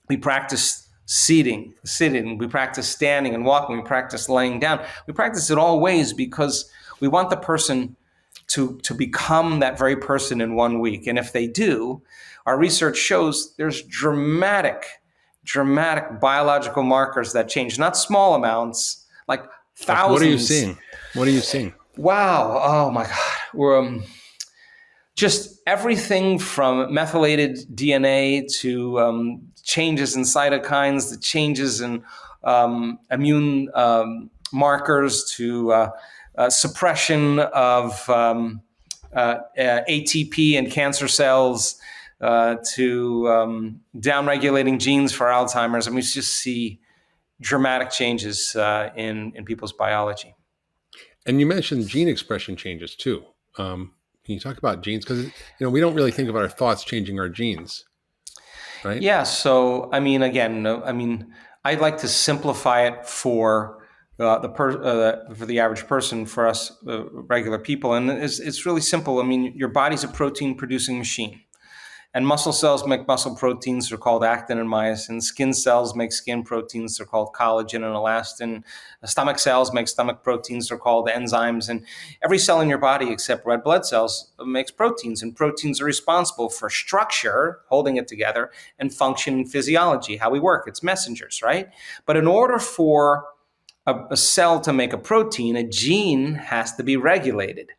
we practice sitting, we practice standing and walking, we practice laying down. We practice it all ways because we want the person to become that very person in 1 week. And if they do, our research shows there's dramatic biological markers that change, not small amounts, like thousands. What are you seeing? Wow. Oh my God. We're just everything from methylated DNA to changes in cytokines, the changes in immune markers to suppression of ATP in cancer cells to downregulating genes for Alzheimer's. I mean, we just see dramatic changes in people's biology. And you mentioned gene expression changes too. Can you talk about genes? Because we don't really think about our thoughts changing our genes, right? Yeah. So, I mean, again, I'd like to simplify it for for the average person, for us regular people. And it's really simple. I mean, your body's a protein producing machine. And muscle cells make muscle proteins. They're called actin and myosin. Skin cells make skin proteins. They're called collagen and elastin. Stomach cells make stomach proteins. They're called enzymes. And every cell in your body except red blood cells makes proteins. And proteins are responsible for structure, holding it together, and function and physiology, how we work. It's messengers, right? But in order for a cell to make a protein, a gene has to be regulated.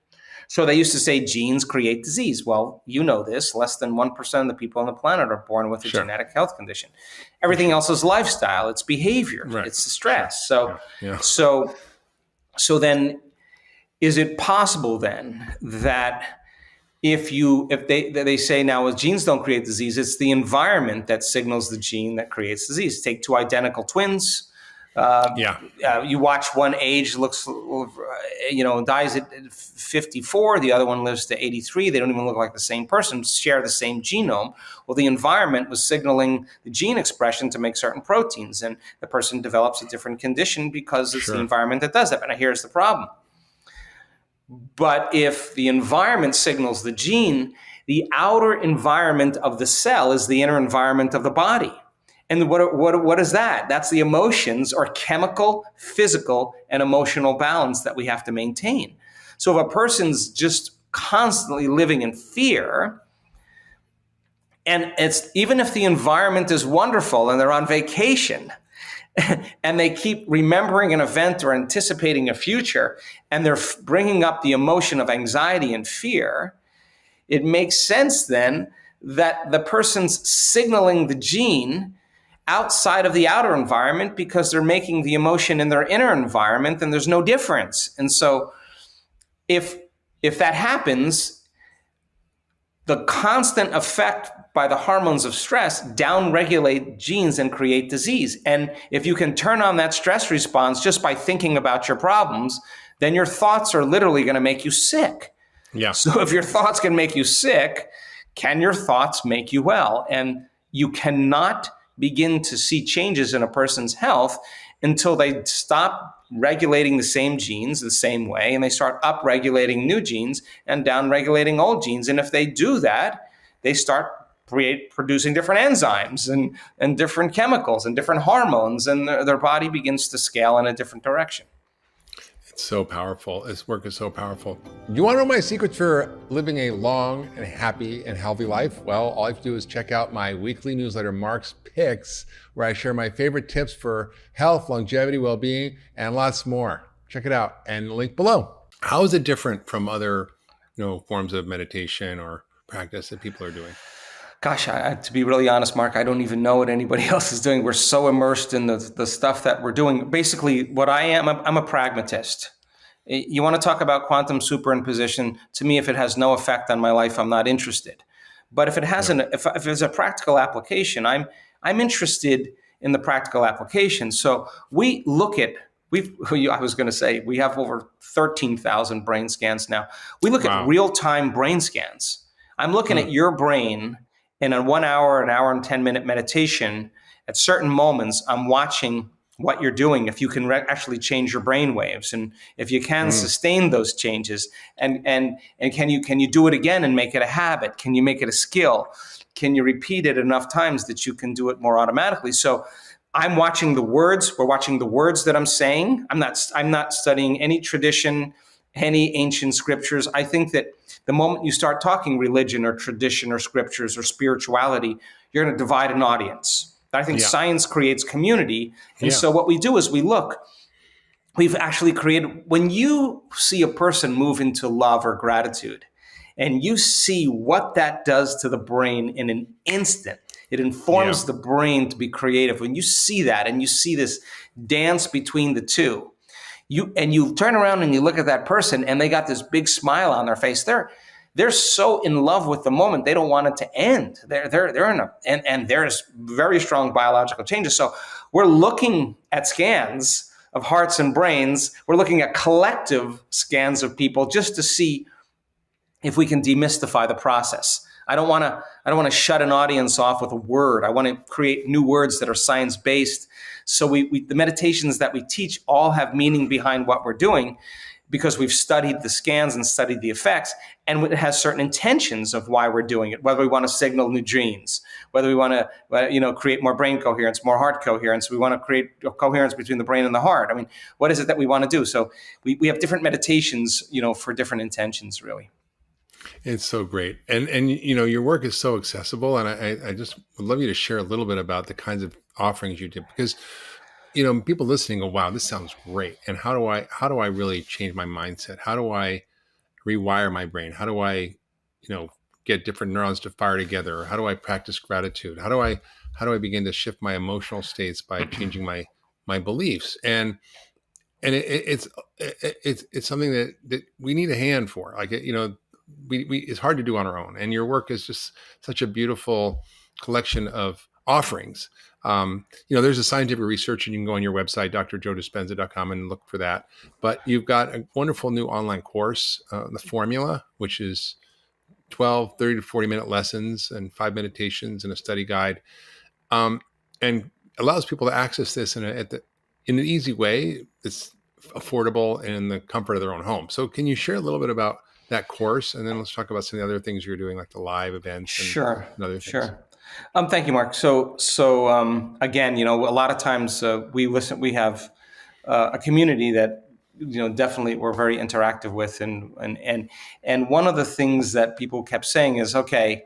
So they used to say genes create disease. Well, you know this, less than 1% of the people on the planet are born with a genetic health condition. Everything else is lifestyle, it's behavior, it's stress. So then is it possible then that if they say now, well, genes don't create disease, it's the environment that signals the gene that creates disease. Take two identical twins. You watch one age dies at 54, the other one lives to 83. They don't even look like the same person, share the same genome. Well, the environment was signaling the gene expression to make certain proteins, and the person develops a different condition because it's the environment that does it. And here's the problem. But if the environment signals the gene, the outer environment of the cell is the inner environment of the body. And what is that? That's the emotions or chemical, physical, and emotional balance that we have to maintain. So if a person's just constantly living in fear, and it's even if the environment is wonderful and they're on vacation, and they keep remembering an event or anticipating a future, and they're bringing up the emotion of anxiety and fear, it makes sense then that the person's signaling the gene outside of the outer environment because they're making the emotion in their inner environment, and there's no difference. And so if that happens, the constant effect by the hormones of stress downregulate genes and create disease. And if you can turn on that stress response just by thinking about your problems, then your thoughts are literally going to make you sick. Yeah. So if your thoughts can make you sick, can your thoughts make you well? And you cannot begin to see changes in a person's health until they stop regulating the same genes the same way, and they start upregulating new genes and downregulating old genes. And if they do that, they start producing different enzymes and different chemicals and different hormones, and their body begins to scale in a different direction. It's so powerful. This work is so powerful. You want to know my secrets for living a long and happy and healthy life? Well, all you have to do is check out my weekly newsletter, Mark's Picks, where I share my favorite tips for health, longevity, well-being, and lots more. Check it out and link below. How is it different from other, forms of meditation or practice that people are doing? Gosh, to be really honest, Mark, I don't even know what anybody else is doing. We're so immersed in the stuff that we're doing. Basically, what I am, I'm a pragmatist. You want to talk about quantum superimposition? To me, if it has no effect on my life, I'm not interested. But if it has if there's a practical application, I'm interested in the practical application. So we look at I was going to say we have over 13,000 brain scans now. We look at real-time brain scans. I'm looking at your brain. In a 1 hour, an hour and 10-minute meditation, at certain moments, I'm watching what you're doing, if you can actually change your brain waves, and if you can sustain those changes, and can you do it again and make it a habit? Can you make it a skill? Can you repeat it enough times that you can do it more automatically? So I'm watching the words. We're watching the words that I'm saying. I'm not studying any tradition, any ancient scriptures. I think that the moment you start talking religion or tradition or scriptures or spirituality, you're going to divide an audience. I think science creates community. And so what we do is we've actually created, when you see a person move into love or gratitude, and you see what that does to the brain in an instant, it informs the brain to be creative. When you see that and you see this dance between the two, you turn around and you look at that person and they got this big smile on their face. They're so in love with the moment. They don't want it to end. They're in and there's very strong biological changes. So we're looking at scans of hearts and brains. We're looking at collective scans of people just to see if we can demystify the process. I don't want to shut an audience off with a word. I want to create new words that are science-based, So the meditations that we teach all have meaning behind what we're doing, because we've studied the scans and studied the effects, and it has certain intentions of why we're doing it, whether we want to signal new genes, whether we want to create more brain coherence, more heart coherence, we want to create coherence between the brain and the heart. I mean, what is it that we want to do? So we have different meditations, for different intentions, really. It's so great. And your work is so accessible. And I just would love you to share a little bit about the kinds of offerings you did, because people listening go, wow, this sounds great. And how do I really change my mindset? How do I rewire my brain? How do I, get different neurons to fire together? How do I practice gratitude? How do I begin to shift my emotional states by changing my beliefs? And it's something that we need a hand for. Like, we it's hard to do on our own. And your work is just such a beautiful collection of offerings. There's a scientific research, and you can go on your website, drjoedispenza.com, and look for that. But you've got a wonderful new online course, the Formula, which is 12, 30 to 40 minute lessons and 5 meditations and a study guide, and allows people to access this in an easy way. It's affordable and in the comfort of their own home. So can you share a little bit about that course? And then let's talk about some of the other things you're doing, like the live events and other things. Sure. Thank you, Mark. So again, a lot of times we have a community that, definitely we're very interactive with. And one of the things that people kept saying is, okay,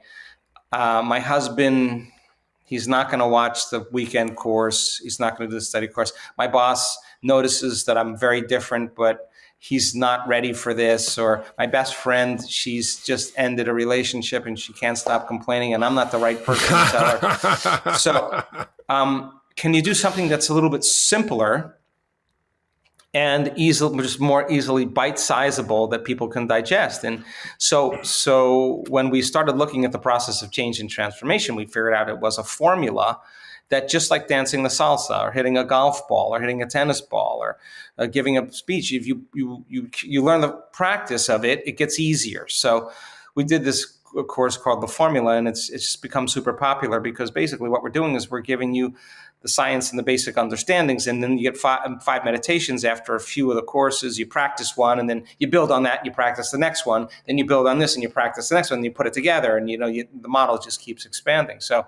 my husband, he's not going to watch the weekend course. He's not going to do the study course. My boss notices that I'm very different, but he's not ready for this. Or my best friend, she's just ended a relationship and she can't stop complaining, and I'm not the right person to tell her. So can you do something that's a little bit simpler and just more easily bite-sizable that people can digest? And so when we started looking at the process of change and transformation, we figured out it was a formula that, just like dancing the salsa or hitting a golf ball or hitting a tennis ball or giving a speech, if you learn the practice of it, it gets easier. So we did this course called the Formula, and it's just become super popular, because basically what we're doing is we're giving you the science and the basic understandings, and then you get five meditations after a few of the courses. You practice one, and then you build on that, and you practice the next one, then you build on this, and you practice the next one, and you put it together, and the model just keeps expanding. So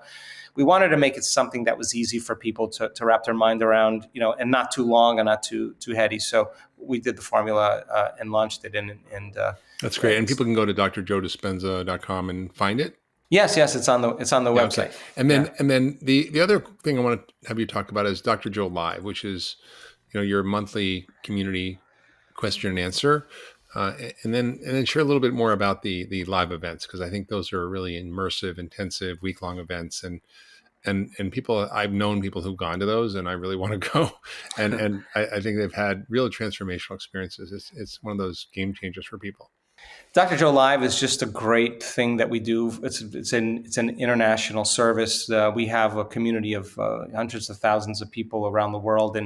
we wanted to make it something that was easy for people to wrap their mind around, and not too long and not too heady. So we did the Formula and launched it, and that's great. And people can go to drjoedispenza.com and find it. Yes, it's on the website. Okay. And then the other thing I want to have you talk about is Dr. Joe Live, which is your monthly community question and answer, and then share a little bit more about the live events, because I think those are really immersive, intensive, week-long events, and people, I've known people who've gone to those, and I really want to go, and I think they've had real transformational experiences. It's one of those game changers for people. Dr. Joe Live is just a great thing that we do. It's an international service. We have a community of hundreds of thousands of people around the world,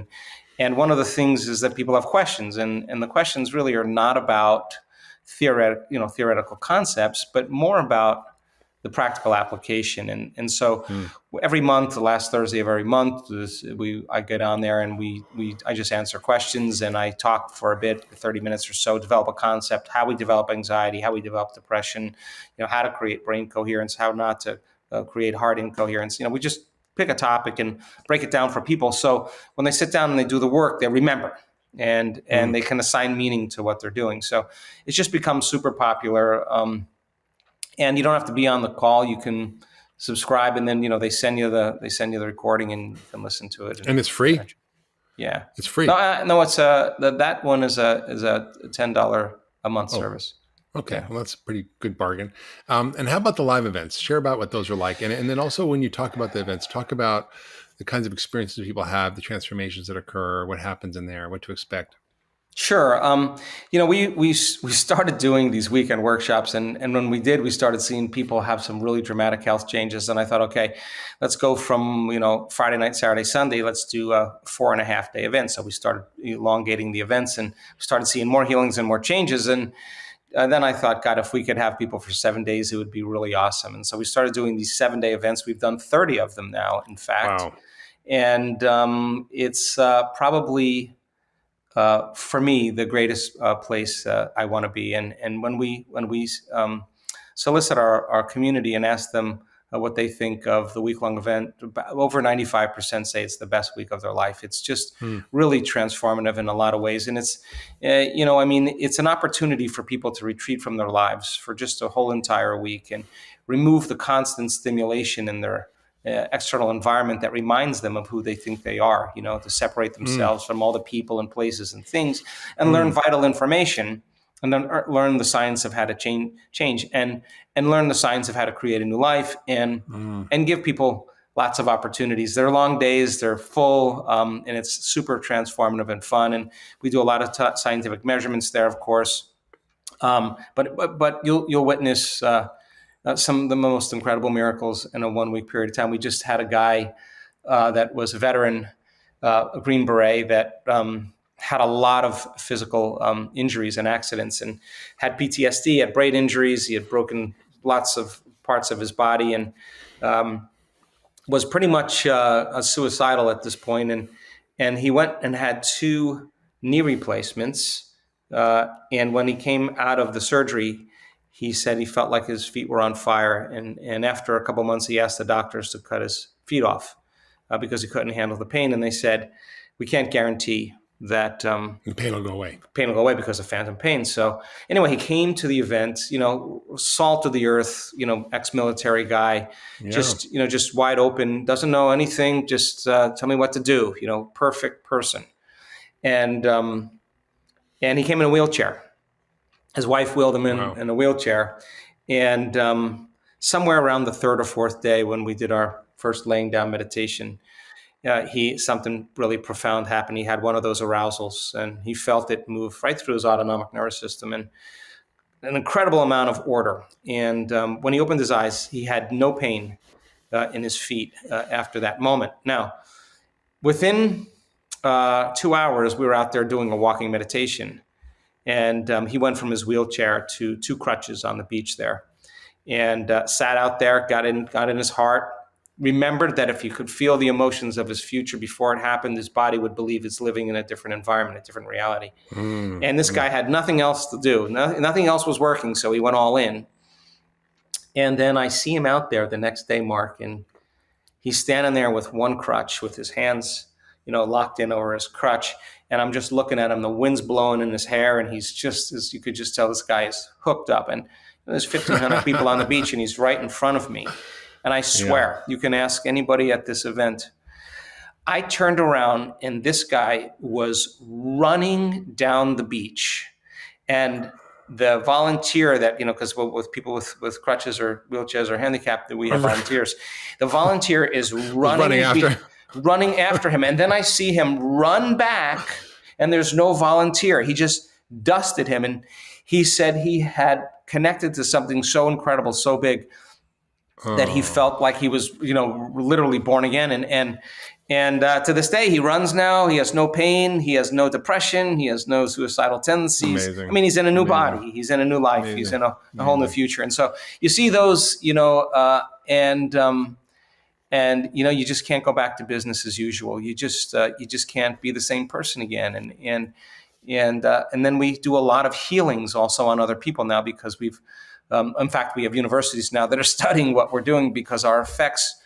and one of the things is that people have questions, and the questions really are not about theoretical concepts, but more about the practical application. And so every month, the last Thursday of every month, I get on there and I just answer questions, and I talk for a bit, 30 minutes or so, develop a concept, how we develop anxiety, how we develop depression, how to create brain coherence, how not to create heart incoherence. We just pick a topic and break it down for people. So when they sit down and they do the work, they remember, and they can assign meaning to what they're doing. So it's just become super popular. And you don't have to be on the call. You can subscribe, and then they send you the recording, and you can listen to it. And it's free. Yeah, it's free. No, it's that one is a $10 a month service. Okay, yeah. Well, that's a pretty good bargain. And how about the live events? Share about what those are like, and then also when you talk about the events, talk about the kinds of experiences people have, the transformations that occur, what happens in there, what to expect. Sure. We started doing these weekend workshops, and when we did, we started seeing people have some really dramatic health changes. And I thought, okay, let's go from, Friday night, Saturday, Sunday, let's do a 4.5-day event. So we started elongating the events and started seeing more healings and more changes. And then I thought, God, if we could have people for 7 days, it would be really awesome. And so we started doing these 7-day events. We've done 30 of them now, in fact. Wow. And it's probably for me the greatest place I want to be. And when we solicit our community and ask them what they think of the week-long event, over 95% say it's the best week of their life. It's just really transformative in a lot of ways. And it's, it's an opportunity for people to retreat from their lives for just a whole entire week and remove the constant stimulation in their external environment that reminds them of who they think they are, to separate themselves from all the people and places and things, and learn vital information, and then learn the science of how to change and learn the science of how to create a new life, and give people lots of opportunities. They're long days, they're full, and it's super transformative and fun. And we do a lot of scientific measurements there, of course. But you'll witness some of the most incredible miracles in a 1 week period of time. We just had a guy that was a veteran, a Green Beret, that had a lot of physical injuries and accidents, and had PTSD, had brain injuries. He had broken lots of parts of his body, and was pretty much suicidal at this point. And he went and had 2 knee replacements. And when he came out of the surgery, he said he felt like his feet were on fire. And after a couple of months, he asked the doctors to cut his feet off because he couldn't handle the pain. And they said, we can't guarantee that the pain will go away. Pain will go away because of phantom pain. So anyway, he came to the event, salt of the earth, ex-military guy, just wide open, doesn't know anything, just tell me what to do, perfect person. And he came in a wheelchair. His wife wheeled him in a wheelchair. And somewhere around the 3rd or 4th day, when we did our first laying down meditation, something really profound happened. He had one of those arousals, and he felt it move right through his autonomic nervous system, and an incredible amount of order. And when he opened his eyes, he had no pain in his feet after that moment. Now, within 2 hours, we were out there doing a walking meditation. And he went from his wheelchair to 2 crutches on the beach there, and sat out there, got in his heart, remembered that if he could feel the emotions of his future before it happened, his body would believe it's living in a different environment, a different reality. And this guy had nothing else to do. Nothing else was working, so he went all in. And then I see him out there the next day, Mark, and he's standing there with 1 crutch, with his hands, locked in over his crutch. And I'm just looking at him. The wind's blowing in his hair, and he's just, as you could just tell, this guy is hooked up. And there's 1,500 people on the beach, and he's right in front of me. And I swear, you can ask anybody at this event. I turned around, and this guy was running down the beach. And the volunteer that, because with people with crutches or wheelchairs or handicapped, that we have volunteers. The volunteer is running after him. And then I see him run back, and there's no volunteer. He just dusted him. And he said he had connected to something so incredible, so big, that he felt like he was, literally born again. And to this day, he runs now. He has no pain. He has no depression. He has no suicidal tendencies. Amazing. I mean, he's in a new body. He's in a new life. He's in a whole new future. And so you see those, and you just can't go back to business as usual. You just can't be the same person again. And then we do a lot of healings also on other people now, because in fact, we have universities now that are studying what we're doing, because our effects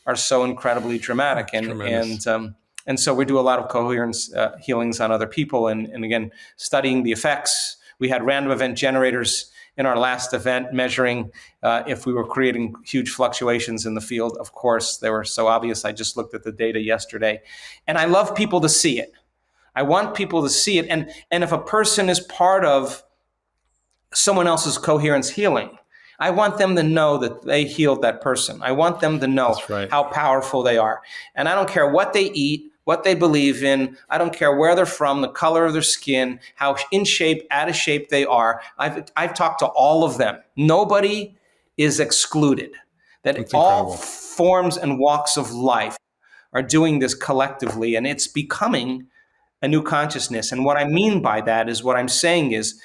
are so incredibly dramatic. And so we do a lot of coherence healings on other people, and again, studying the effects. We had random event generators in our last event measuring if we were creating huge fluctuations in the field. Of course, they were so obvious. I just looked at the data yesterday, and I love people to see it. I want people to see it. And if a person is part of someone else's coherence healing, I want them to know that they healed that person. I want them to know how powerful they are. And I don't care what they eat, what they believe in. I don't care where they're from, the color of their skin, how in shape, out of shape they are. I've talked to all of them. Nobody is excluded. That's all forms and walks of life are doing this collectively, and it's becoming a new consciousness. And what I mean by that is, what I'm saying is,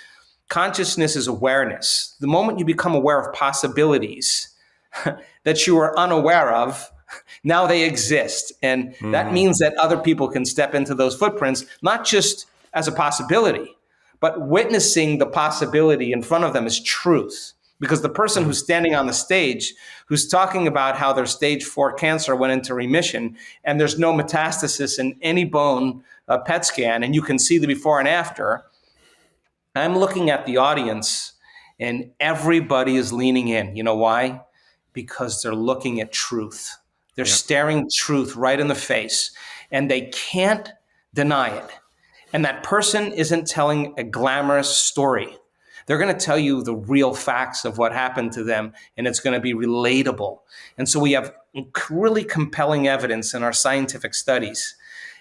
consciousness is awareness. The moment you become aware of possibilities that you were unaware of Now they exist. And that means that other people can step into those footprints, not just as a possibility, but witnessing the possibility in front of them is truth. Because the person who's standing on the stage, who's talking about how their stage 4 cancer went into remission and there's no metastasis in any bone PET scan, and you can see the before and after, I'm looking at the audience and everybody is leaning in. You know why? Because they're looking at truth. They're staring truth right in the face and they can't deny it. And that person isn't telling a glamorous story. They're going to tell you the real facts of what happened to them, and it's going to be relatable. And so we have really compelling evidence in our scientific studies.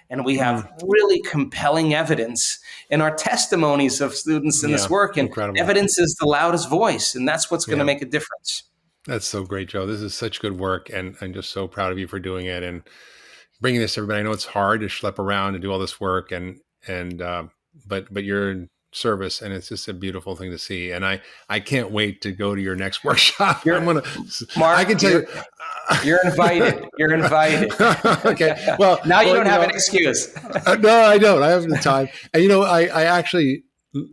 And we have really compelling evidence in our testimonies of students in this work. And incredible. Evidence is the loudest voice, and that's what's going to make a difference. That's so great, Joe. This is such good work, and I'm just so proud of you for doing it and bringing this to everybody. I know it's hard to schlep around and do all this work, but you're in service, and it's just a beautiful thing to see. And I can't wait to go to your next workshop. Mark, I can tell you. You're invited. You're invited. Okay. Well, now you don't have an excuse. No, I don't. I have the time. And, I actually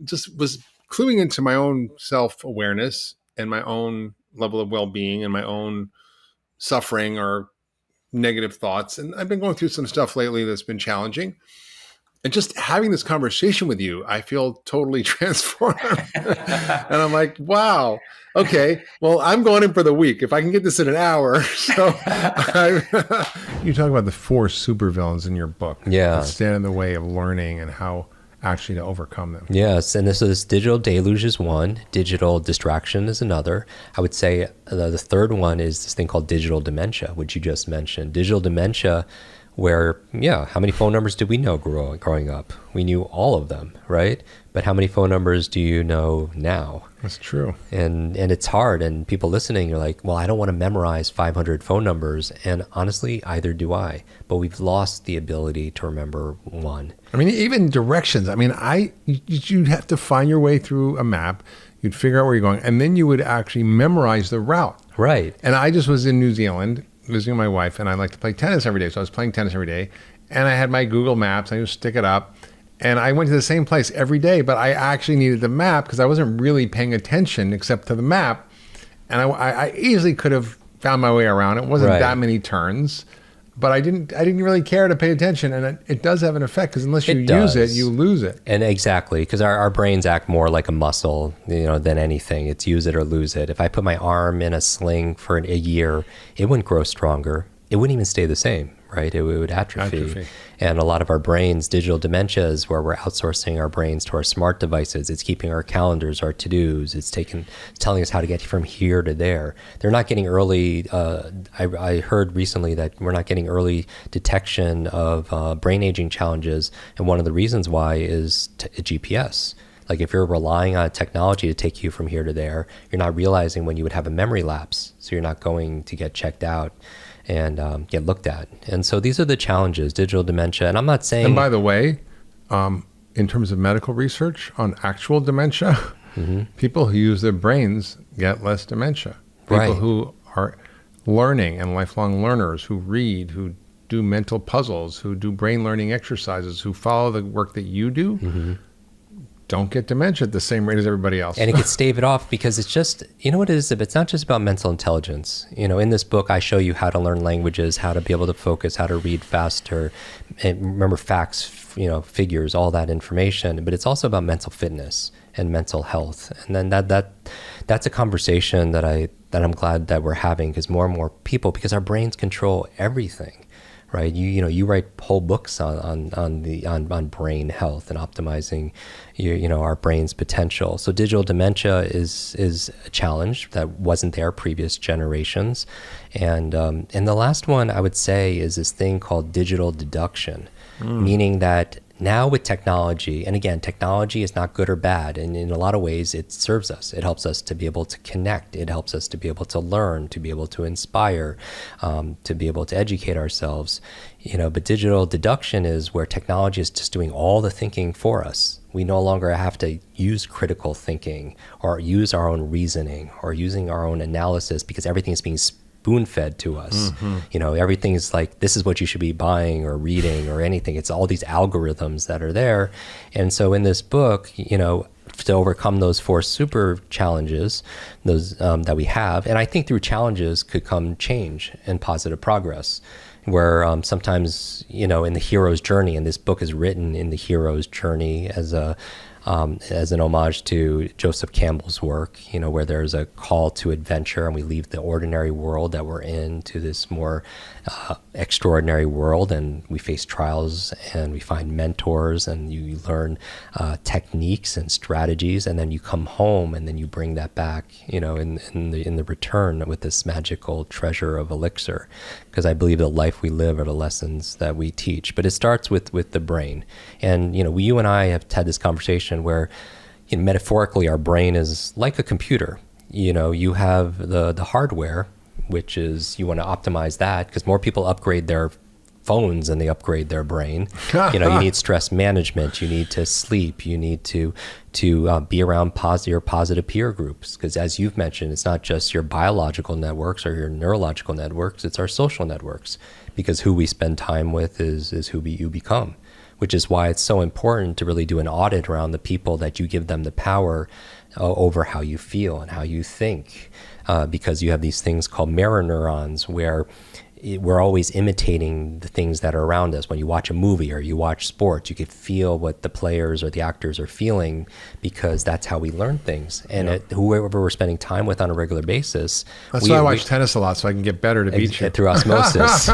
just was cluing into my own self-awareness and my own level of well-being and my own suffering or negative thoughts. And I've been going through some stuff lately that's been challenging. And just having this conversation with you, I feel totally transformed. And I'm like, wow, okay, well, I'm going in for the week. If I can get this in an hour. So you talk about the 4 supervillains in your book. Yeah. That stand in the way of learning and how actually to overcome them. Yes, and this digital deluge is one, digital distraction is another. I would say the third one is this thing called digital dementia, which you just mentioned. Digital dementia, where, how many phone numbers did we know growing up? We knew all of them, right? But how many phone numbers do you know now? That's true. And it's hard, and people listening are like, well, I don't want to memorize 500 phone numbers, and honestly, either do I. But we've lost the ability to remember one. I mean, even directions. I mean, you'd have to find your way through a map. You'd figure out where you're going, and then you would actually memorize the route. Right. And I just was in New Zealand visiting my wife, and I like to play tennis every day. So I was playing tennis every day, and I had my Google Maps. I just stick it up, and I went to the same place every day, but I actually needed the map because I wasn't really paying attention except to the map. And I easily could have found my way around. It wasn't that many turns, but I didn't really care to pay attention. And it does have an effect because unless you use it, you lose it. And exactly, because our brains act more like a muscle, than anything. It's use it or lose it. If I put my arm in a sling for a year, it wouldn't grow stronger. It wouldn't even stay the same, right? It would atrophy. And a lot of our brains, digital dementia is where we're outsourcing our brains to our smart devices. It's keeping our calendars, our to-dos. It's telling us how to get from here to there. They're not getting early. I heard recently that we're not getting early detection of brain aging challenges. And one of the reasons why is GPS. Like if you're relying on technology to take you from here to there, you're not realizing when you would have a memory lapse. So you're not going to get checked out and get looked at. And so these are the challenges, digital dementia. And I'm not saying... And by the way, in terms of medical research on actual dementia, people who use their brains get less dementia. People who are learning and lifelong learners, who read, who do mental puzzles, who do brain learning exercises, who follow the work that you do, don't get dementia at the same rate as everybody else. And it could stave it off because it's just, what it is, it's not just about mental intelligence. In this book, I show you how to learn languages, how to be able to focus, how to read faster, and remember facts, figures, all that information. But it's also about mental fitness and mental health. And then that's a conversation that I'm glad that we're having, because more and more people, because our brains control everything. Right, you write whole books on brain health and optimizing our brain's potential. So digital dementia is a challenge that wasn't there previous generations, and the last one I would say is this thing called digital deduction, meaning that now with technology, and again, technology is not good or bad, and in a lot of ways it serves us. It helps us to be able to connect. It helps us to be able to learn, to be able to inspire, to be able to educate ourselves. But digital deduction is where technology is just doing all the thinking for us. We no longer have to use critical thinking or use our own reasoning or using our own analysis, because everything is being spoon-fed to us. Everything is like, this is what you should be buying or reading or anything. It's all these algorithms that are there. And so in this book, to overcome those 4 super challenges, those that we have, and I think through challenges could come change and positive progress. Where sometimes, in the hero's journey, and this book is written in the hero's journey as an homage to Joseph Campbell's work, where there's a call to adventure and we leave the ordinary world that we're in to this more extraordinary world, and we face trials and we find mentors and you learn techniques and strategies, and then you come home and then you bring that back, in the return with this magical treasure of elixir. Because I believe the life we live are the lessons that we teach. But it starts with the brain. And, you and I have had this conversation where, metaphorically, our brain is like a computer. You have the hardware, which is, you want to optimize that because more people upgrade their phones and they upgrade their brain. You need stress management, you need to sleep, you need to be around your positive peer groups, because as you've mentioned, it's not just your biological networks or your neurological networks, it's our social networks, because who we spend time with is who you become, which is why it's so important to really do an audit around the people that you give them the power over how you feel and how you think, because you have these things called mirror neurons where we're always imitating the things that are around us. When you watch a movie or you watch sports, you could feel what the players or the actors are feeling, because that's how we learn things. And whoever we're spending time with on a regular basis. That's why I watch tennis a lot, so I can get better to beat you. Through osmosis.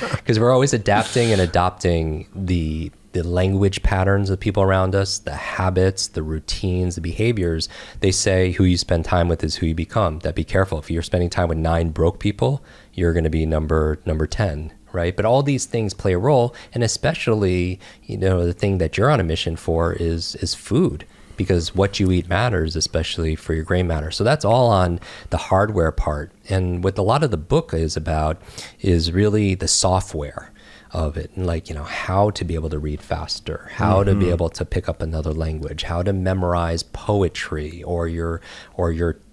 Because we're always adapting and adopting the language patterns of people around us, the habits, the routines, the behaviors. They say who you spend time with is who you become. That be careful. If you're spending time with 9 broke people, you're going to be number 10, right? But all these things play a role, and especially, the thing that you're on a mission for is food, because what you eat matters, especially for your gray matter. So that's all on the hardware part. And what a lot of the book is about is really the software of it, and how to be able to read faster, how to be able to pick up another language, how to memorize poetry, or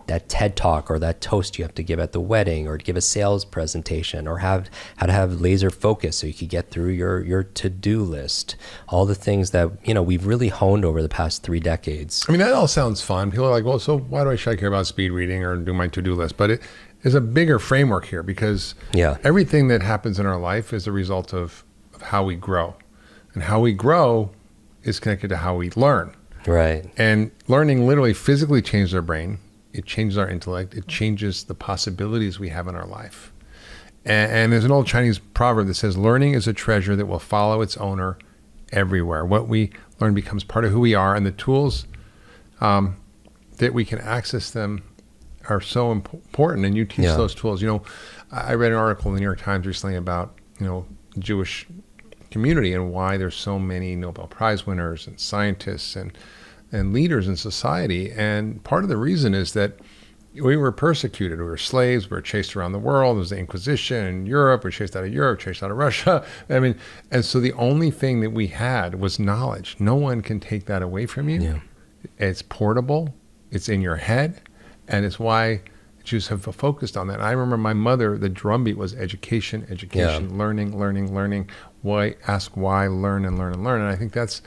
that TED talk or that toast you have to give at the wedding, or to give a sales presentation, or how to have laser focus so you could get through your to-do list. All the things that we've really honed over the past 3 decades. I mean, that all sounds fun. People are like, well, so why should I care about speed reading or do my to-do list? But there's a bigger framework here, because everything that happens in our life is a result of how we grow. And how we grow is connected to how we learn. Right. And learning literally physically changes our brain. It changes our intellect. It changes the possibilities we have in our life. And there's an old Chinese proverb that says, learning is a treasure that will follow its owner everywhere. What we learn becomes part of who we are, and the tools that we can access them are so important, and you teach those tools. I read an article in the New York Times recently about, Jewish community and why there's so many Nobel Prize winners and scientists and leaders in society. And part of the reason is that we were persecuted. We were slaves. We were chased around the world. There was the Inquisition in Europe. We were chased out of Europe, chased out of Russia. And so the only thing that we had was knowledge. No one can take that away from you. Yeah. It's portable. It's in your head. And it's why Jews have focused on that. I remember my mother, the drumbeat was education, learning. Why, ask why, learn. And I think that's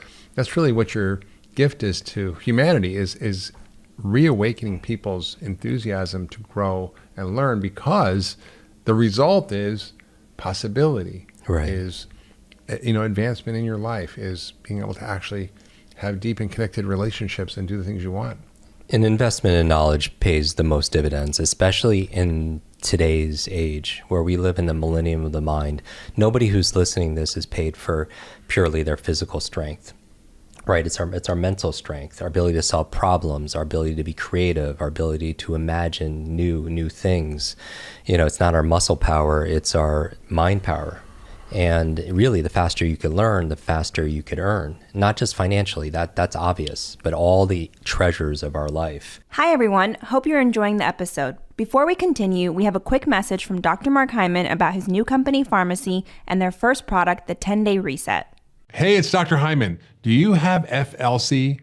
really what your gift is to humanity, is reawakening people's enthusiasm to grow and learn, because the result is possibility, is advancement in your life, is being able to actually have deep and connected relationships and do the things you want. An investment in knowledge pays the most dividends, especially in today's age where we live in the millennium of the mind. Nobody who's listening to this is paid for purely their physical strength. Right, it's our mental strength, our ability to solve problems, our ability to be creative, our ability to imagine new things. It's not our muscle power, it's our mind power. And really, the faster you can learn, the faster you could earn. Not just financially, that's obvious, but all the treasures of our life. Hi, everyone. Hope you're enjoying the episode. Before we continue, we have a quick message from Dr. Mark Hyman about his new company, Pharmacy, and their first product, the 10-Day Reset. Hey, it's Dr. Hyman. Do you have FLC?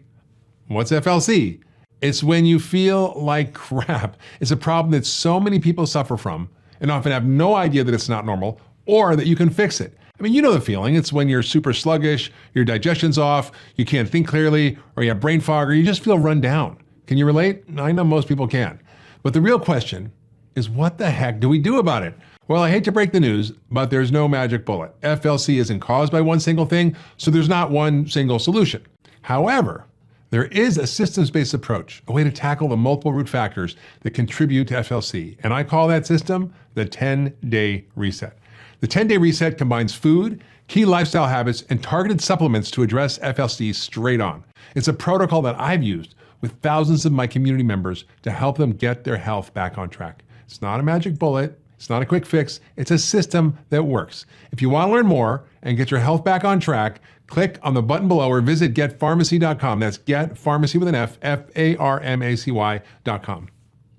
What's FLC? It's when you feel like crap. It's a problem that so many people suffer from. and often have no idea that it's not normal or that you can fix it. I mean, you know the feeling. It's when you're super sluggish, your digestion's off, you can't think clearly, or you have brain fog, or you just feel run down. Can you relate? I know most people can. But the real question is, what the heck do we do about it? Well, I hate to break the news, but there's no magic bullet. FLC isn't caused by one single thing, so there's not one single solution. However, there is a systems-based approach, a way to tackle the multiple root factors that contribute to FLC, and I call that system the 10-day reset. The 10-day reset combines food, key lifestyle habits, and targeted supplements to address FLC straight on. It's a protocol that I've used with thousands of my community members to help them get their health back on track. It's not a magic bullet. It's not a quick fix. It's a system that works. If you want to learn more and get your health back on track, click on the button below or visit getpharmacy.com. That's getpharmacy with an F, F-A-R-M-A-C-Y.com.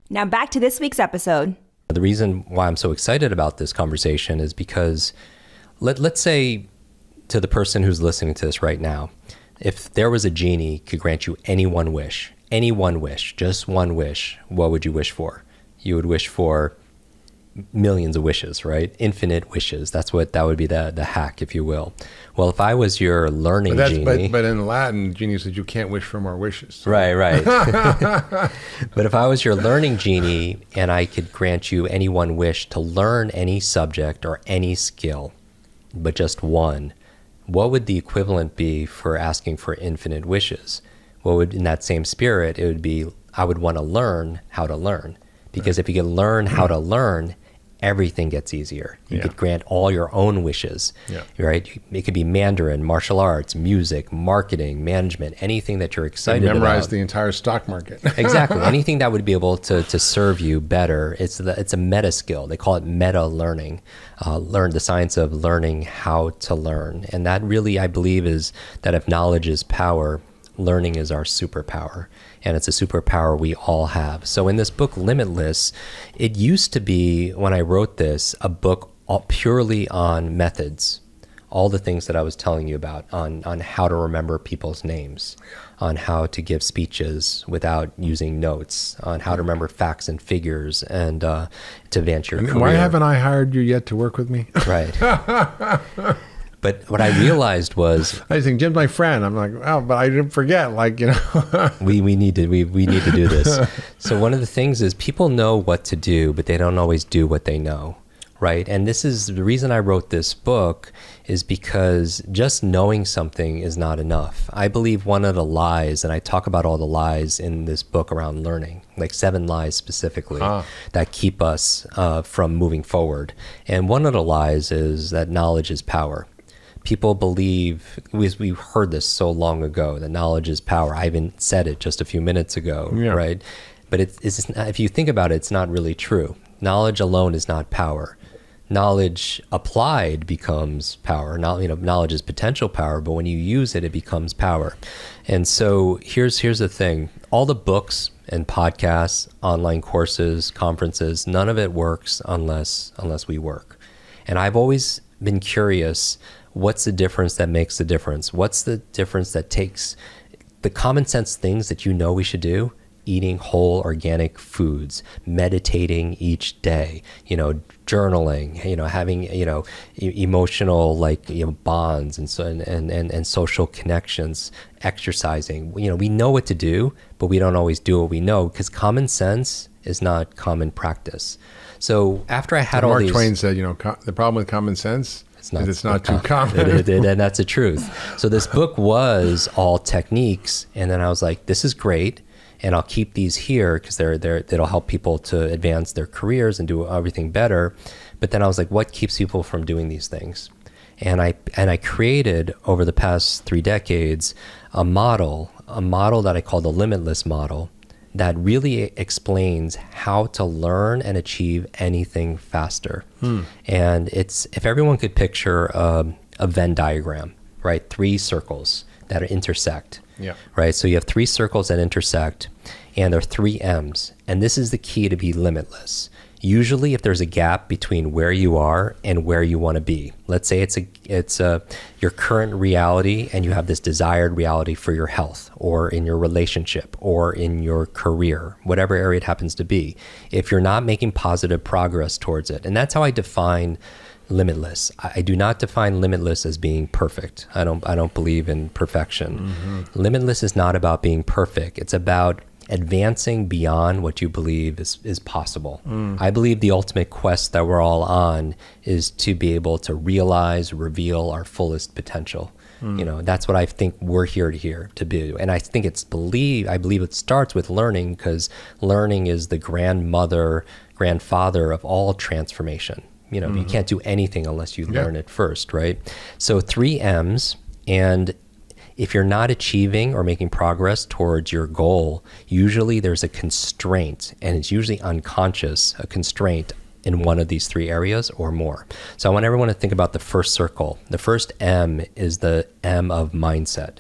Now back to this week's episode. The reason why I'm so excited about this conversation is because let's say to the person who's listening to this right now, if there was a genie could grant you any one wish, just one wish, what would you wish for? You would wish for millions of wishes, right? Infinite wishes. That would be the hack, if you will. Well, if I was your learning genie. But in Latin, genie said you can't wish for more wishes. So. Right. But if I was your learning genie and I could grant you any one wish to learn any subject or any skill, but just one, what would the equivalent be for asking for infinite wishes? What would, in that same spirit, it would be, I would want to learn how to learn. Because if you can learn how to learn, everything gets easier. You could grant all your own wishes, right? It could be Mandarin, martial arts, music, marketing, management, anything that you're excited about. Memorize the entire stock market. Exactly. Anything that would be able to serve you better. It's a meta skill. They call it meta learning. Learn the science of learning how to learn. And that really, I believe, is that if knowledge is power, learning is our superpower. And it's a superpower we all have. So in this book, Limitless, it used to be, when I wrote this, a book purely on methods. All the things that I was telling you about, on how to remember people's names, on how to give speeches without using notes, on how to remember facts and figures, and to advance your career. Why haven't I hired you yet to work with me? Right. But what I realized was, I think Jim's my friend. I'm like, oh, but I didn't forget. Like, you know, we need to do this. So one of the things is people know what to do, but they don't always do what they know, right? And this is the reason I wrote this book, is because just knowing something is not enough. I believe one of the lies, and I talk about all the lies in this book around learning, like 7 lies specifically that keep us from moving forward. And one of the lies is that knowledge is power. People believe, we heard this so long ago, that knowledge is power. I even said it just a few minutes ago, right? But it's if you think about it, it's not really true. Knowledge alone is not power. Knowledge applied becomes power. Knowledge is potential power, but when you use it, it becomes power. And so here's the thing. All the books and podcasts, online courses, conferences, none of it works unless we work. And I've always been curious, what's the difference that makes the difference? What's the difference that takes the common sense things that you know we should do? Eating whole organic foods, meditating each day, journaling, having, emotional, bonds and social connections, exercising. We know what to do, but we don't always do what we know, because common sense is not common practice. So after I had all these... Mark Twain said, the problem with common sense it's not too common. And that's the truth. So this book was all techniques, and then I was like, this is great, and I'll keep these here because it'll help people to advance their careers and do everything better. But then I was like, what keeps people from doing these things? And I created, over the past 3 decades, a model that I call the Limitless model, that really explains how to learn and achieve anything faster. And it's, if everyone could picture a Venn diagram, right? 3 circles that intersect, right? So you have 3 circles that intersect, and there are 3 M's. And this is the key to be limitless. Usually if there's a gap between where you are and where you want to be, let's say it's your current reality and you have this desired reality for your health or in your relationship or in your career, whatever area it happens to be, if you're not making positive progress towards it. And that's how I define limitless. I do not define limitless as being perfect. I don't believe in perfection. Mm-hmm. Limitless is not about being perfect. It's about advancing beyond what you believe is possible. I believe the ultimate quest that we're all on is to be able to realize, reveal our fullest potential. That's what I think we're here to do. And I think I believe it starts with learning, because learning is the grandfather of all transformation. You can't do anything unless you learn it first, right? So 3 M's, and if you're not achieving or making progress towards your goal, usually there's a constraint, and it's usually unconscious, a constraint in one of these 3 areas or more. So I want everyone to think about the first circle. The first M is the M of mindset.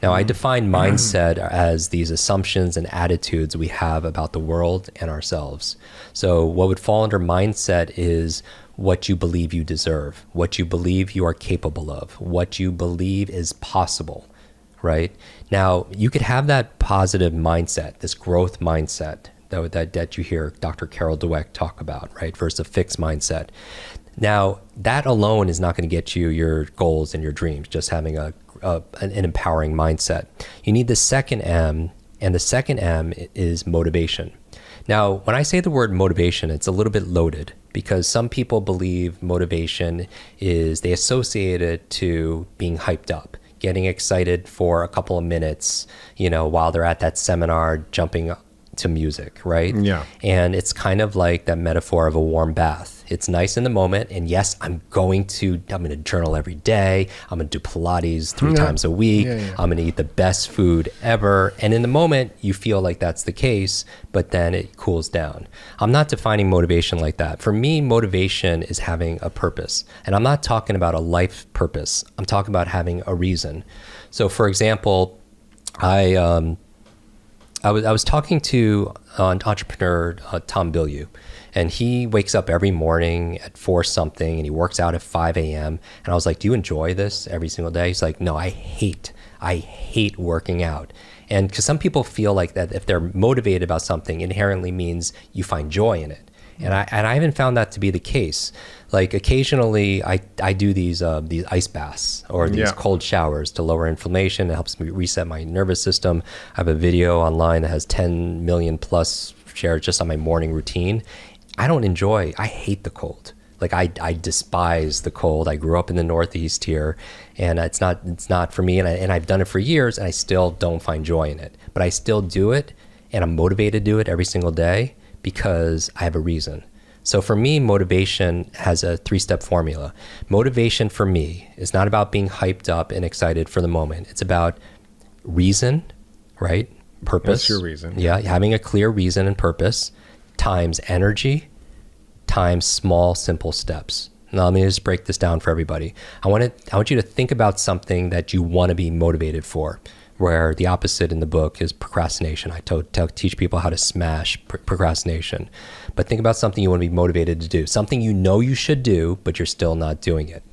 Now, I define mindset as these assumptions and attitudes we have about the world and ourselves. So what would fall under mindset is what you believe you deserve, what you believe you are capable of, what you believe is possible, right? Now, you could have that positive mindset, this growth mindset that you hear Dr. Carol Dweck talk about, right? Versus a fixed mindset. Now, that alone is not going to get you your goals and your dreams, just having an empowering mindset. You need the second M, and the second M is motivation. Now, when I say the word motivation, it's a little bit loaded, because some people believe motivation is, they associate it to being hyped up, getting excited for a couple of minutes, while they're at that seminar, jumping to music, right? Yeah. And it's kind of like that metaphor of a warm bath. It's nice in the moment, and yes, I'm going to journal every day. I'm going to do Pilates 3 times a week. I'm going to eat the best food ever. And in the moment, you feel like that's the case, but then it cools down. I'm not defining motivation like that. For me, motivation is having a purpose. And I'm not talking about a life purpose. I'm talking about having a reason. So for example, I was talking to an entrepreneur, Tom Bilyeu, and he wakes up every morning at 4 something and he works out at 5 a.m. And I was like, do you enjoy this every single day? He's like, no, I hate working out. And because some people feel like that if they're motivated about something, inherently means you find joy in it. And I haven't found that to be the case. Like occasionally I do these ice baths or these cold showers to lower inflammation. It helps me reset my nervous system. I have a video online that has 10 million plus shares just on my morning routine. I hate the cold. Like I despise the cold. I grew up in the Northeast here, and it's not for me. And I've done it for years, and I still don't find joy in it. But I still do it, and I'm motivated to do it every single day because I have a reason. So for me, motivation has a 3-step formula. Motivation for me is not about being hyped up and excited for the moment. It's about reason, right? Purpose. What's your reason? Yeah, having a clear reason and purpose times energy times small, simple steps. Now, let me just break this down for everybody. I want you to think about something that you want to be motivated for, where the opposite in the book is procrastination. I teach people how to smash procrastination. But think about something you want to be motivated to do, something you know you should do, but you're still not doing it.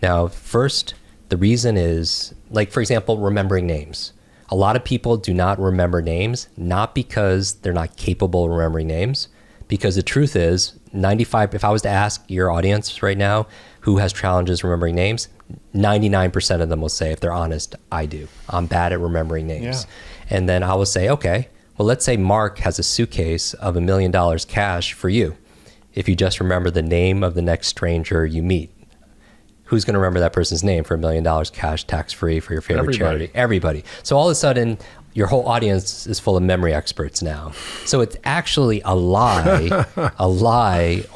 Now, first, the reason is, like, for example, remembering names. A lot of people do not remember names, not because they're not capable of remembering names, because the truth is, if I was to ask your audience right now who has challenges remembering names, 99% of them will say, if they're honest, I do. I'm bad at remembering names. Yeah. And then I will say, okay, well, let's say Mark has a suitcase of $1 million cash for you. If you just remember the name of the next stranger you meet, who's going to remember that person's name for $1 million cash, tax-free, for your favorite charity? Everybody. So all of a sudden, your whole audience is full of memory experts now. So it's actually a lie,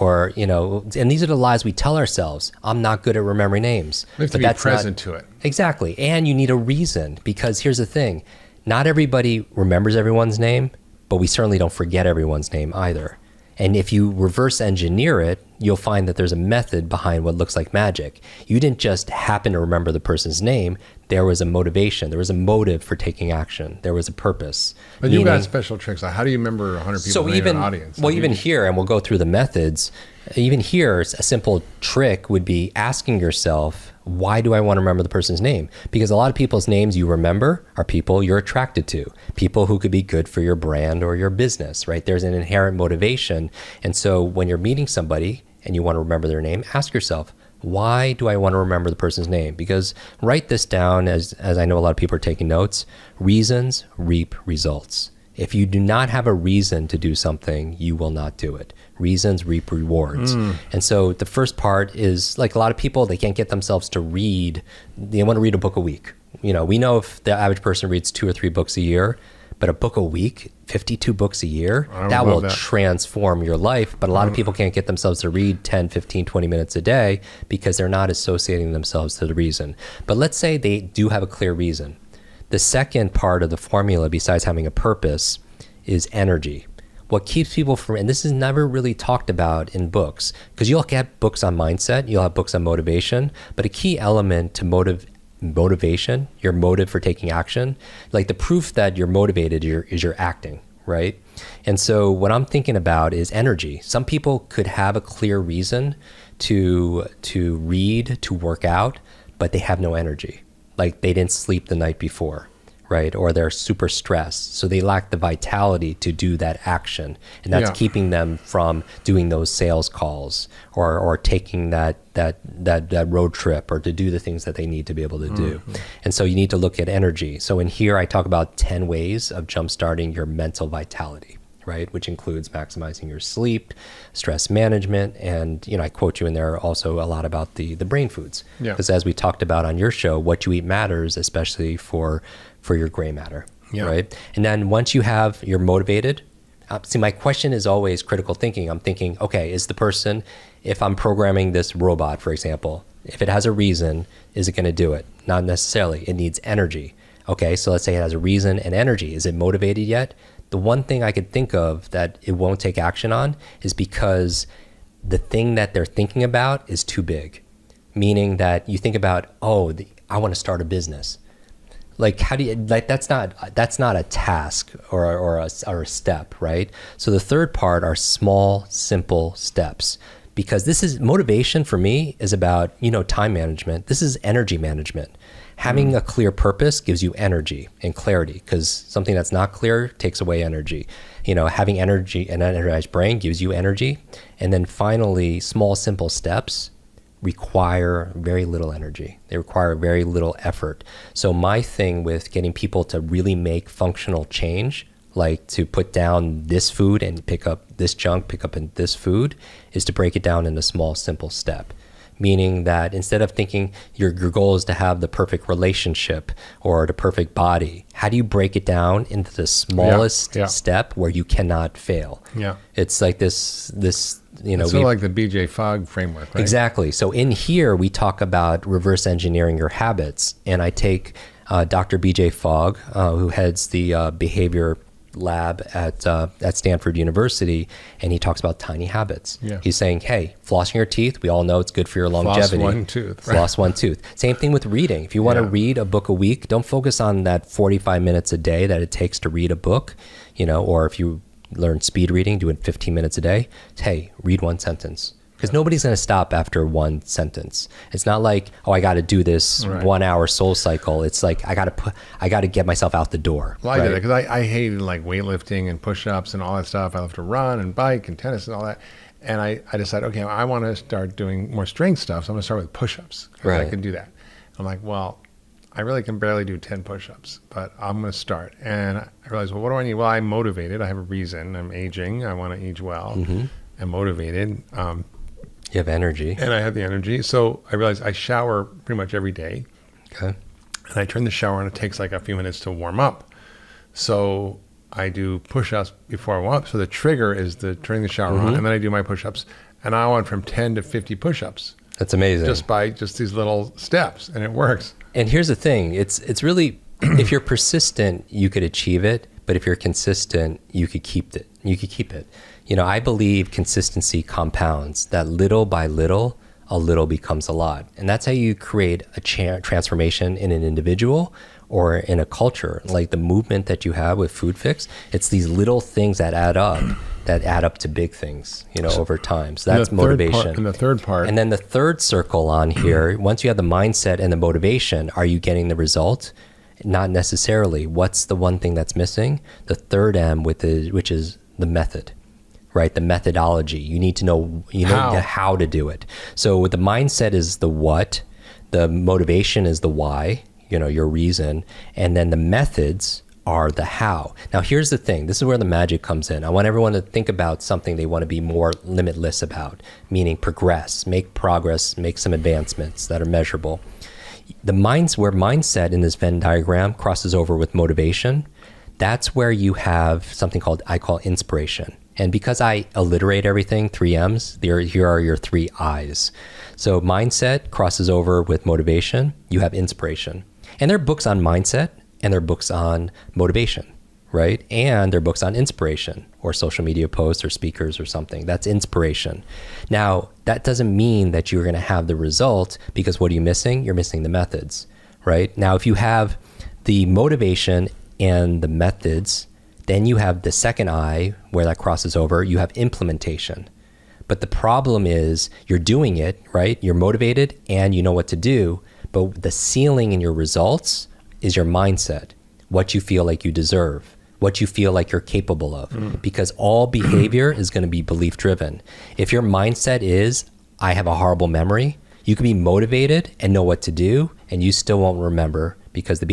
or, and these are the lies we tell ourselves. I'm not good at remembering names. We have to be present to it. Exactly. And you need a reason, because here's the thing. Not everybody remembers everyone's name, but we certainly don't forget everyone's name either. And if you reverse engineer it, you'll find that there's a method behind what looks like magic. You didn't just happen to remember the person's name. there was a motivation, there was a motive for taking action, there was a purpose. But you've got special tricks. Like, how do you remember 100 people in an audience? Well, even here, and we'll go through the methods, even here, a simple trick would be asking yourself, why do I want to remember the person's name? Because a lot of people's names you remember are people you're attracted to, people who could be good for your brand or your business, right? There's an inherent motivation. And so when you're meeting somebody and you want to remember their name, ask yourself, why do I want to remember the person's name? Because write this down, as I know a lot of people are taking notes, reasons reap results. If you do not have a reason to do something, you will not do it. Reasons reap rewards. And so the first part is, like, a lot of people, they can't get themselves to read. They want to read a book a week. We know if the average person reads 2 or 3 books a year, but a book a week, 52 books a year, that will transform your life. But a lot of people can't get themselves to read 10, 15, 20 minutes a day because they're not associating themselves to the reason. But let's say they do have a clear reason. The second part of the formula, besides having a purpose, is energy. What keeps people from, and this is never really talked about in books, because you'll get books on mindset, you'll have books on motivation, but a key element to motivation, your motive for taking action, like the proof that you're motivated is your acting, right? And so what I'm thinking about is energy. Some people could have a clear reason to read, to work out, but they have no energy. Like they didn't sleep the night before, right? Or they're super stressed. So they lack the vitality to do that action. And that's keeping them from doing those sales calls or taking that road trip or to do the things that they need to be able to do. And so you need to look at energy. So in here, I talk about 10 ways of jumpstarting your mental vitality, right? Which includes maximizing your sleep, stress management, and I quote you in there also a lot about the brain foods. Because as we talked about on your show, what you eat matters, especially for your gray matter, right? And then once you're motivated, see, my question is always critical thinking. I'm thinking, okay, is the person, if I'm programming this robot, for example, if it has a reason, is it going to do it? Not necessarily. It needs energy. Okay, so let's say it has a reason and energy. Is it motivated yet? The one thing I could think of that it won't take action on is because the thing that they're thinking about is too big. Meaning that you think about, I want to start a business. Like, how do you, like, that's not a task or a step, right? So the third part are small, simple steps. Because this is motivation for me is about, time management. This is energy management. Having a clear purpose gives you energy and clarity, because something that's not clear takes away energy. Having energy, an energized brain gives you energy. And then finally, small, simple steps require very little energy. They require very little effort. So my thing with getting people to really make functional change, like to put down this food and pick up this junk, pick up in this food, is to break it down in a small, simple step. Meaning that instead of thinking your goal is to have the perfect relationship or the perfect body, how do you break it down into the smallest step where you cannot fail? It's like this it's sort of like the BJ Fogg framework, right? Exactly. So in here, we talk about reverse engineering your habits. And I take Dr. BJ Fogg, who heads the behavior lab at Stanford University, and he talks about tiny habits. He's saying, hey, flossing your teeth, we all know it's good for your longevity. Floss one tooth. Right? Floss one tooth. Same thing with reading. If you want to read a book a week, don't focus on that 45 minutes a day that it takes to read a book, or if you learn speed reading, do it 15 minutes a day. Hey, read one sentence. Because nobody's going to stop after one sentence. It's not like, I got to do this 1 hour soul cycle. It's like, I got to get myself out the door. Well, I did it because I hated like weightlifting and push-ups and all that stuff. I love to run and bike and tennis and all that. And I decided, okay, I want to start doing more strength stuff. So I'm going to start with push-ups because I can do that. I'm like, well, I really can barely do 10 push-ups, but I'm going to start. And I realized, well, what do I need? Well, I'm motivated. I have a reason. I'm aging. I want to age well. I'm motivated. You have energy. And I have the energy. So I realized I shower pretty much every day. Okay. And I turn the shower on. It takes like a few minutes to warm up. So I do push-ups before I warm up. So the trigger is turning the shower on, and then I do my push-ups. And I went from 10 to 50 push-ups. That's amazing. Just by these little steps, and it works. And here's the thing. It's really, if you're persistent, you could achieve it. But if you're consistent, you could keep it. I believe consistency compounds, that little by little a little becomes a lot. And that's how you create a transformation in an individual or in a culture. Like the movement that you have with Food Fix, it's these little things that add up to big things, over time. So that's motivation. And the third part. And then the third circle on here, once you have the mindset and the motivation, are you getting the result? Not necessarily. What's the one thing that's missing? The third M, which is the method. Right, the methodology. You need to know, how to do it. So with the mindset is the what, the motivation is the why, your reason, and then the methods are the how. Now here's the thing. This is where the magic comes in. I want everyone to think about something they want to be more limitless about, meaning progress, make progress, make some advancements that are measurable. Where mindset in this Venn diagram crosses over with motivation, that's where you have something I call inspiration. And because I alliterate everything, 3 M's, here are your 3 I's. So mindset crosses over with motivation. You have inspiration. And there are books on mindset and there are books on motivation, right? And there are books on inspiration or social media posts or speakers or something. That's inspiration. Now, that doesn't mean that you're going to have the result, because what are you missing? You're missing the methods, right? Now, if you have the motivation and the methods, then you have the second I, where that crosses over, you have implementation. But the problem is you're doing it, right? You're motivated and you know what to do, but the ceiling in your results is your mindset, what you feel like you deserve, what you feel like you're capable of, because all behavior is going to be belief driven. If your mindset is, I have a horrible memory, you can be motivated and know what to do, and you still won't remember, because the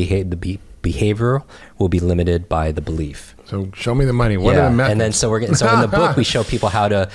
behavior will be limited by the belief. So show me the money. What are the methods? And then so in the book we show people how to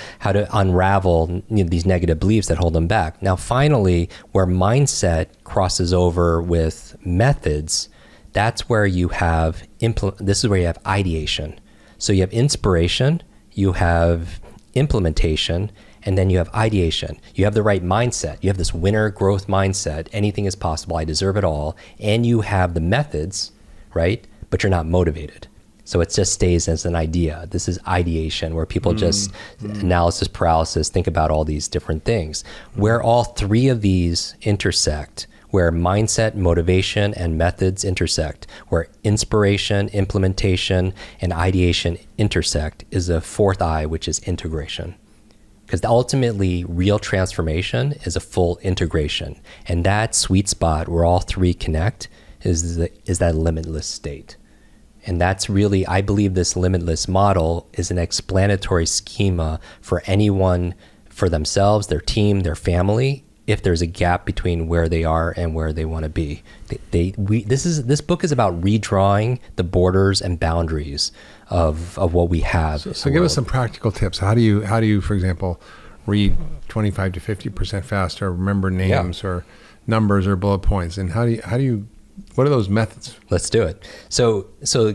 unravel these negative beliefs that hold them back. Now finally, where mindset crosses over with methods, that's where you have this is where you have ideation. So you have inspiration, you have implementation, and then you have ideation. You have the right mindset. You have this winner growth mindset. Anything is possible. I deserve it all. And you have the methods, right? But you're not motivated. So it just stays as an idea. This is ideation, where people just analysis paralysis, think about all these different things. Where all 3 of these intersect, where mindset, motivation, and methods intersect, where inspiration, implementation, and ideation intersect, is a 4th I, which is integration. Because ultimately, real transformation is a full integration. And that sweet spot where all 3 connect is that limitless state. And that's really, I believe this limitless model is an explanatory schema for anyone, for themselves, their team, their family, if there's a gap between where they are and where they want to be. This book is about redrawing the borders and boundaries of what we have. So give us some practical tips. How do you, for example, read 25 to 50% faster, remember names or numbers or bullet points? And how do you what are those methods? Let's do it. So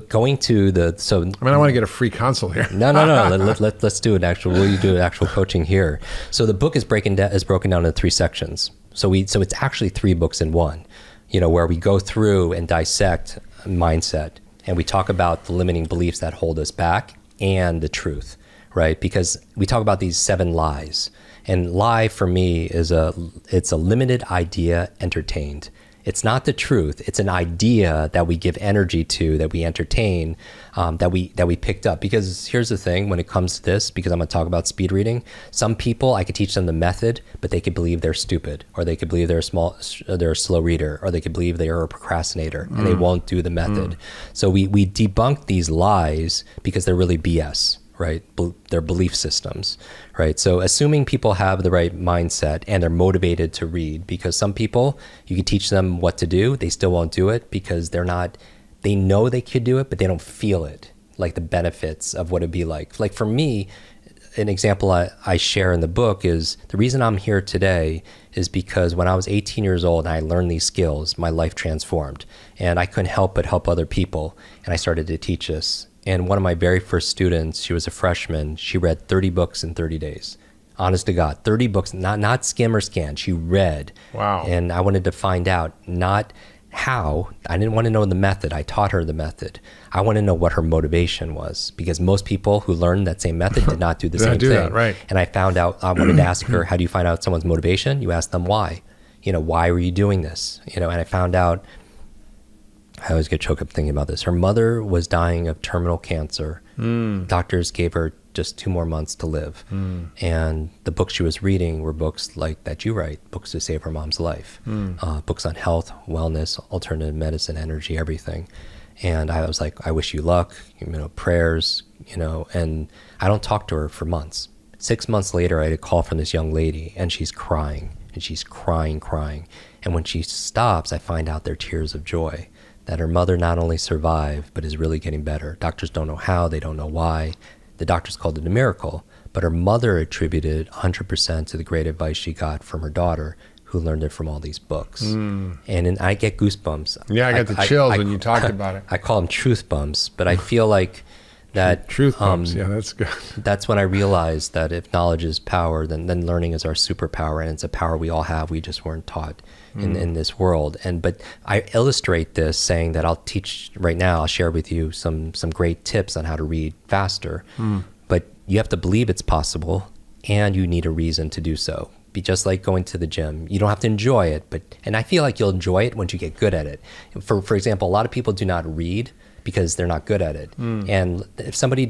going to I want to get a free consult here. No. Let's do an actual. We'll do actual coaching here. So the book is broken down into 3 sections. So it's actually 3 books in one. Where we go through and dissect mindset, and we talk about the limiting beliefs that hold us back and the truth, right? Because we talk about these 7 lies, and lie for me is it's a limited idea entertained. It's not the truth. It's an idea that we give energy to, that we entertain, that we picked up. Because here's the thing, when it comes to this, because I'm going to talk about speed reading, some people, I could teach them the method, but they could believe they're stupid, or they could believe they're a slow reader, or they could believe they are a procrastinator, and they won't do the method. So we debunk these lies because they're really BS. Right? Their belief systems, right? So assuming people have the right mindset and they're motivated to read, because some people, you can teach them what to do, they still won't do it because they know they could do it, but they don't feel it, like the benefits of what it'd be like. Like for me, an example I share in the book is the reason I'm here today is because when I was 18 years old and I learned these skills, my life transformed, and I couldn't help but help other people. And I started to teach this. And one of my very first students, she was a freshman. She read 30 books in 30 days. Honest to God, 30 books, not skim or scan. She read. Wow. And I wanted to find out not how. I didn't want to know the method. I taught her the method. I want to know what her motivation was, because most people who learned that same method did not do the same thing. That, right. And I found out, I wanted to ask her, how do you find out someone's motivation? You ask them why. Why were you doing this? And I found out, I always get choked up thinking about this. Her mother was dying of terminal cancer. Doctors gave her just 2 more months to live. And the books she was reading were books like that you write, books to save her mom's life, books on health, wellness, alternative medicine, energy, everything. And I was like, I wish you luck, prayers, and I don't talk to her for months. 6 months later, I had a call from this young lady, and she's crying, and she's crying. And when she stops, I find out they're tears of joy, that her mother not only survived, but is really getting better. Doctors don't know how, they don't know why. The doctors called it a miracle, but her mother attributed 100% to the great advice she got from her daughter, who learned it from all these books. And I get goosebumps. Yeah, I got the chills when you talked about it. I call them truth bumps, but I feel like that truth bumps. Yeah, that's good. That's when I realized that if knowledge is power, then learning is our superpower, and it's a power we all have. We just weren't taught in this world. But I illustrate this saying that I'll teach right now. I'll share with you some great tips on how to read faster. But you have to believe it's possible, and you need a reason to do so. Be just like going to the gym. You don't have to enjoy it, and I feel like you'll enjoy it once you get good at it. For example, a lot of people do not read because they're not good at it. And if somebody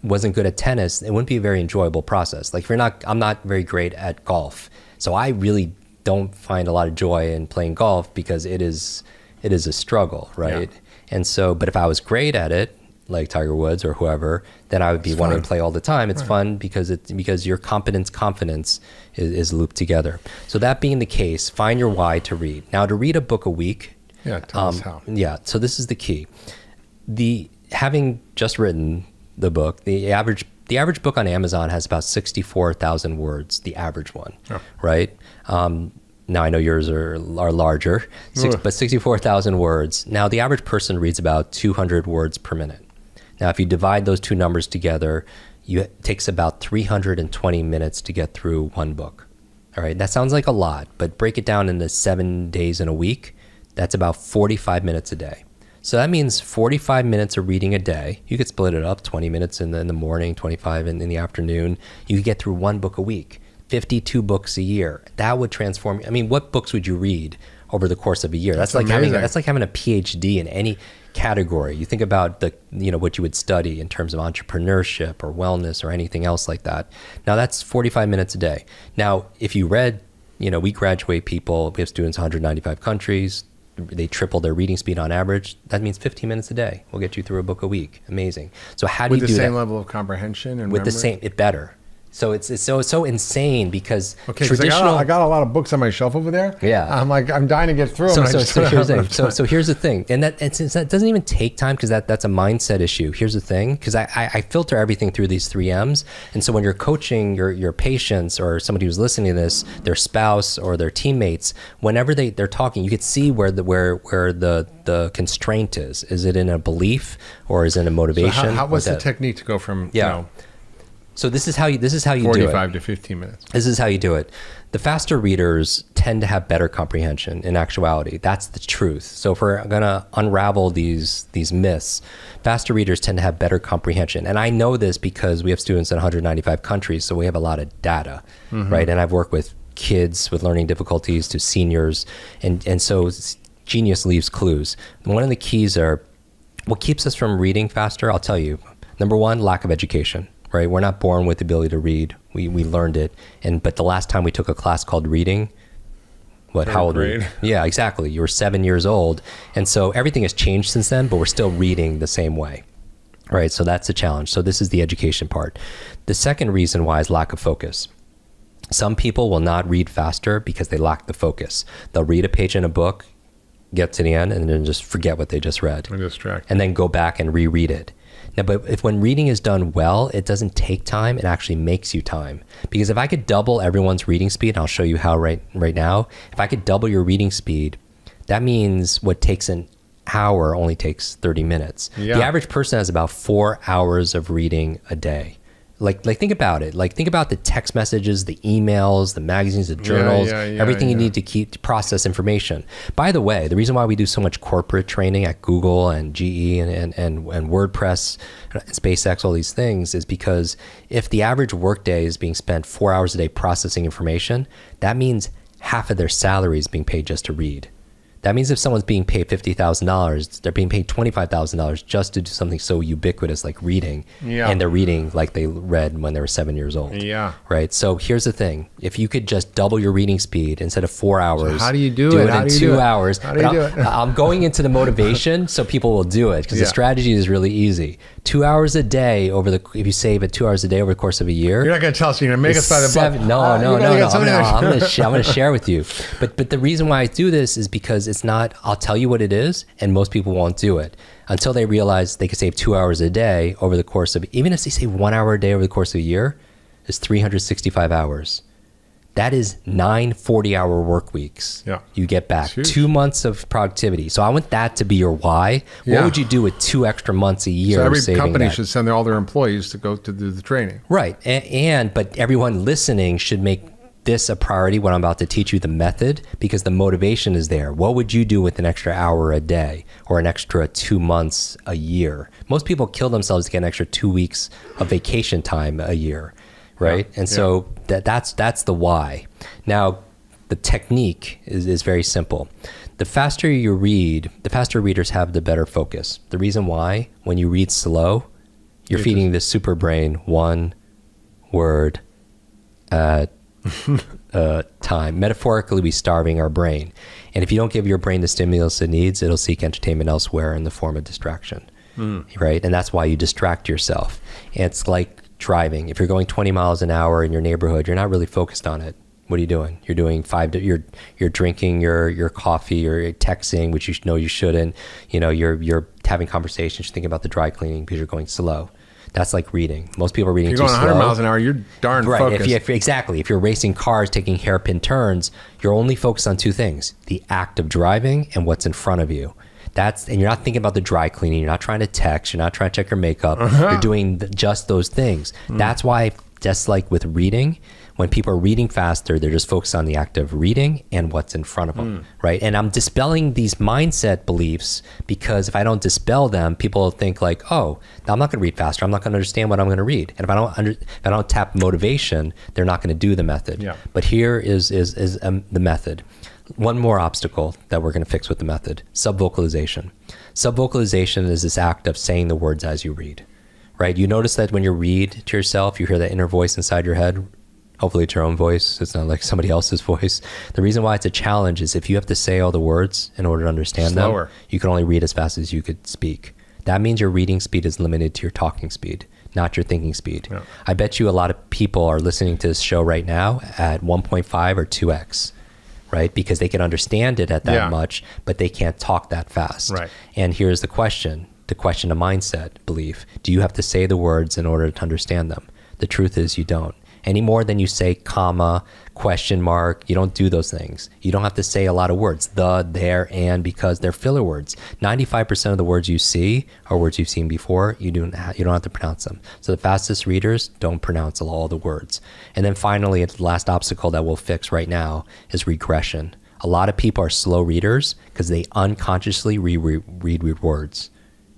wasn't good at tennis, it wouldn't be a very enjoyable process. Like I'm not very great at golf, so I really don't find a lot of joy in playing golf because it is a struggle, right? Yeah. And so, but if I was great at it, like Tiger Woods or whoever, then I would be wanting to play all the time. It's fun because your confidence is looped together. So that being the case, find your why to read. Now, to read a book a week. Yeah, tell us how. Yeah, so this is the key. Having just written the book, the average book on Amazon has about 64,000 words, the average one, right? Now I know yours are larger, but 64,000 words. Now the average person reads about 200 words per minute. Now if you divide those two numbers together, it takes about 320 minutes to get through one book. All right, that sounds like a lot, but break it down into 7 days in a week. That's about 45 minutes a day. So that means 45 minutes of reading a day. You could split it up, 20 minutes in the morning, 25 in the afternoon. You could get through one book a week, 52 books a year. That would transform. I mean, what books would you read over the course of a year? That's like having a PhD in any category. You think about what you would study in terms of entrepreneurship or wellness or anything else like that. Now that's 45 minutes a day. Now, if you read, we graduate people, we have students in 195 countries. They triple their reading speed on average. That means 15 minutes a day will get you through a book a week. Amazing. So how do you do that? With the same level of comprehension and with memory? It better. So it's so insane because traditional. I got a lot of books on my shelf over there. Yeah, I'm dying to get through them. So here's the thing, and that doesn't even take time because that's a mindset issue. Here's the thing, because I filter everything through these 3 M's, and so when you're coaching your patients or somebody who's listening to this, their spouse or their teammates, whenever they're talking, you could see where the constraint is. Is it in a belief or is it in a motivation? So what's the technique to go from So this is how you do it. 45 to 15 minutes. This is how you do it. The faster readers tend to have better comprehension in actuality. That's the truth. So if we're going to unravel these myths, faster readers tend to have better comprehension. And I know this because we have students in 195 countries, so we have a lot of data, right? And I've worked with kids with learning difficulties to seniors. And so genius leaves clues. And one of the keys are, what keeps us from reading faster, I'll tell you. Number one, lack of education. Right, we're not born with the ability to read. We learned it, but the last time we took a class called reading, how old were you? Yeah, exactly. You were 7 years old, and so everything has changed since then. But we're still reading the same way, right? So that's a challenge. So this is the education part. The second reason why is lack of focus. Some people will not read faster because they lack the focus. They'll read a page in a book, get to the end, and then just forget what they just read, and then go back and reread it. Now, but when reading is done well, it doesn't take time. It actually makes you time. Because if I could double everyone's reading speed, and I'll show you how right now, if I could double your reading speed, that means what takes an hour only takes 30 minutes. Yeah. The average person has about 4 hours of reading a day. Like think about it. Like think about the text messages, the emails, the magazines, the journals, everything you need to keep to process information. By the way, the reason why we do so much corporate training at Google and GE and WordPress, SpaceX, all these things, is because if the average workday is being spent 4 hours a day processing information, that means half of their salary is being paid just to read. That means if someone's being paid $50,000, they're being paid $25,000 just to do something so ubiquitous like reading. And they're reading like they read when they were 7 years old. Right. So here's the thing. If you could just double your reading speed instead of 4 hours, so how do you do it? in 2 hours. How do you do it? I'm going into the motivation so people will do it, because the strategy is really easy. 2 hours a day if you save it 2 hours a day over the course of a year. You're not going to tell us you're going to make us by the buck. No. I'm going to share with you. But the reason why I do this is because it's not, I'll tell you what it is, and most people won't do it until they realize they could save 2 hours a day over the course of, even if they save 1 hour a day over the course of a year, is 365 hours. That is 9 40-hour work weeks. You get back 2 months of productivity. So I want that to be your why. What would you do with 2 extra months a year? So every company should send all their employees to go to do the training. Right. But everyone listening should make this a priority when I'm about to teach you the method, because the motivation is there. What would you do with an extra hour a day or an extra 2 months a year? Most people kill themselves to get an extra 2 weeks of vacation time a year, right? So that's the why. Now, the technique is very simple. The faster you read, the faster readers have the better focus. The reason why, when you read slow, you're feeding the super brain one word at time. Metaphorically, we starving our brain. And if you don't give your brain the stimulus it needs, it'll seek entertainment elsewhere in the form of distraction, right? And that's why you distract yourself. And it's like driving. If you're going 20 miles an hour in your neighborhood, you're not really focused on it. What are you doing? You're doing you're drinking your coffee, or you're texting, which you know you shouldn't. You're having conversations, you're thinking about the dry cleaning because you're going slow. That's like reading. Most people are reading too slow. You're going 100 miles an hour, you're darn focused. Exactly. If you're racing cars, taking hairpin turns, you're only focused on two things: the act of driving and what's in front of you. And you're not thinking about the dry cleaning. You're not trying to text. You're not trying to check your makeup. You're doing just those things. That's why, just like with reading, when people are reading faster, they're just focused on the act of reading and what's in front of them, right? And I'm dispelling these mindset beliefs, because if I don't dispel them, people will think like, oh, I'm not going to read faster. I'm not going to understand what I'm going to read. And if I don't tap motivation, they're not going to do the method. But here is the method. One more obstacle that we're going to fix with the method: subvocalization. Subvocalization is this act of saying the words as you read, right? You notice that when you read to yourself, you hear that inner voice inside your head. Hopefully it's your own voice. It's not like somebody else's voice. The reason why it's a challenge is if you have to say all the words in order to understand them, you can only read as fast as you could speak. That means your reading speed is limited to your talking speed, not your thinking speed. I bet you a lot of people are listening to this show right now at 1.5 or 2x. Right? Because they can understand it at that much, but they can't talk that fast. Right. And here's the question of mindset belief. Do you have to say the words in order to understand them? The truth is you don't. Any more than you say comma, question mark. You don't do those things. You don't have to say a lot of words: the, there, and, because they're filler words. 95% of the words you see are words you've seen before. You don't have to pronounce them. So the fastest readers don't pronounce all the words. And then finally, the last obstacle that we'll fix right now is regression. A lot of people are slow readers because they unconsciously reread words.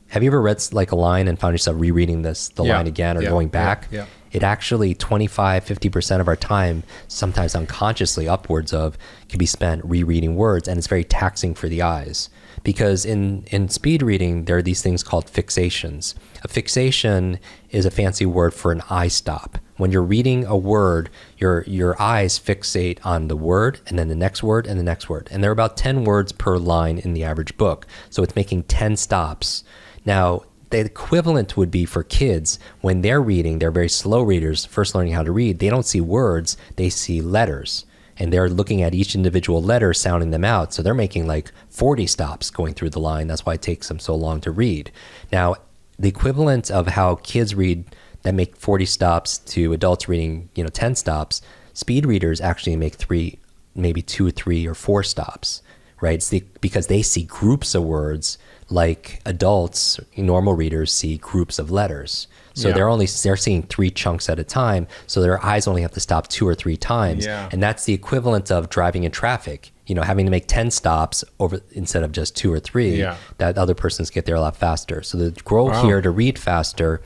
Have you ever read like a line and found yourself rereading the line again or going back? It actually 25-50% of our time, sometimes unconsciously upwards of, can be spent rereading words, and it's very taxing for the eyes. Because in speed reading, there are these things called fixations. A fixation is a fancy word for an eye stop. When you're reading a word, your eyes fixate on the word, and then the next word, and the next word. And there are about 10 words per line in the average book. So it's making 10 stops. Now, the equivalent would be for kids when they're reading, they're very slow readers, first learning how to read. They don't see words, they see letters. And they're looking at each individual letter, sounding them out. So they're making like 40 stops going through the line. That's why it takes them so long to read. Now, the equivalent of how kids read that make 40 stops to adults reading, 10 stops, speed readers actually make 3, maybe 2, 3, or 4 stops. right? Because they see groups of words like adults, normal readers see groups of letters. So they're seeing 3 chunks at a time. So their eyes only have to stop 2 or 3 times. Yeah. And that's the equivalent of driving in traffic, having to make 10 stops over instead of just 2 or 3. Yeah. That other persons get there a lot faster. So the goal here to read faster,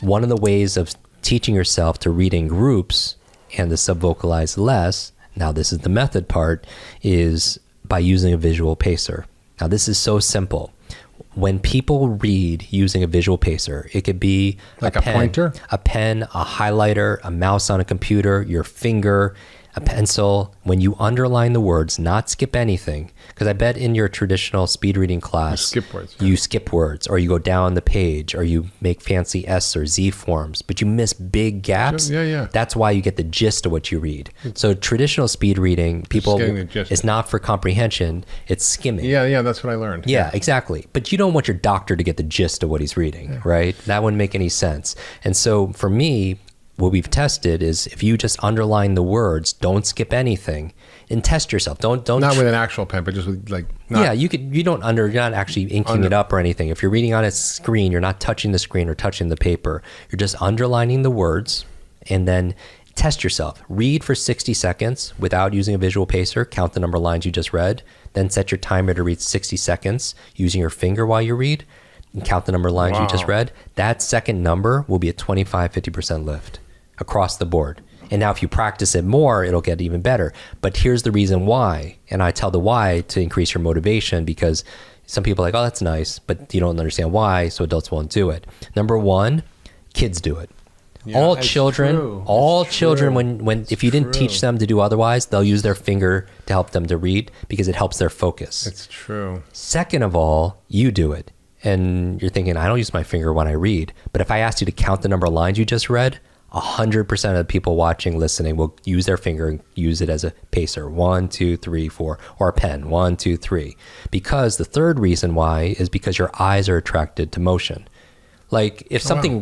one of the ways of teaching yourself to read in groups and to subvocalize less, now this is the method part, is by using a visual pacer. Now this is so simple. When people read using a visual pacer, it could be like a pointer, a pen, a highlighter, a mouse on a computer, your finger, a pencil. When you underline the words, not skip anything, because I bet in your traditional speed reading class, you skip words, or you go down the page, or you make fancy S or Z forms, but you miss big gaps. That's why you get the gist of what you read. So traditional speed reading, it's not for comprehension, it's skimming. Yeah, that's what I learned. Yeah, exactly. But you don't want your doctor to get the gist of what he's reading, right? That wouldn't make any sense. And so for me, what we've tested is if you just underline the words, don't skip anything, and test yourself. Don't not with an actual pen, but just with you're not actually inking it up or anything. If you're reading on a screen, you're not touching the screen or touching the paper. You're just underlining the words, and then test yourself. Read for 60 seconds without using a visual pacer. Count the number of lines you just read. Then set your timer to read 60 seconds using your finger while you read, and count the number of lines you just read. That second number will be a 25-50% lift across the board. And now if you practice it more, it'll get even better. But here's the reason why. And I tell the why to increase your motivation, because some people are like, oh, that's nice, but you don't understand why, so adults won't do it. Number 1, kids do it. All children, when if you didn't teach them to do otherwise, they'll use their finger to help them to read because it helps their focus. It's true. Second of all, you do it. And you're thinking, I don't use my finger when I read. But if I asked you to count the number of lines you just read, 100% of the people watching, listening will use their finger and use it as a pacer. 1, 2, 3, 4, or a pen. 1, 2, 3. Because the third reason why is because your eyes are attracted to motion. Like if somebody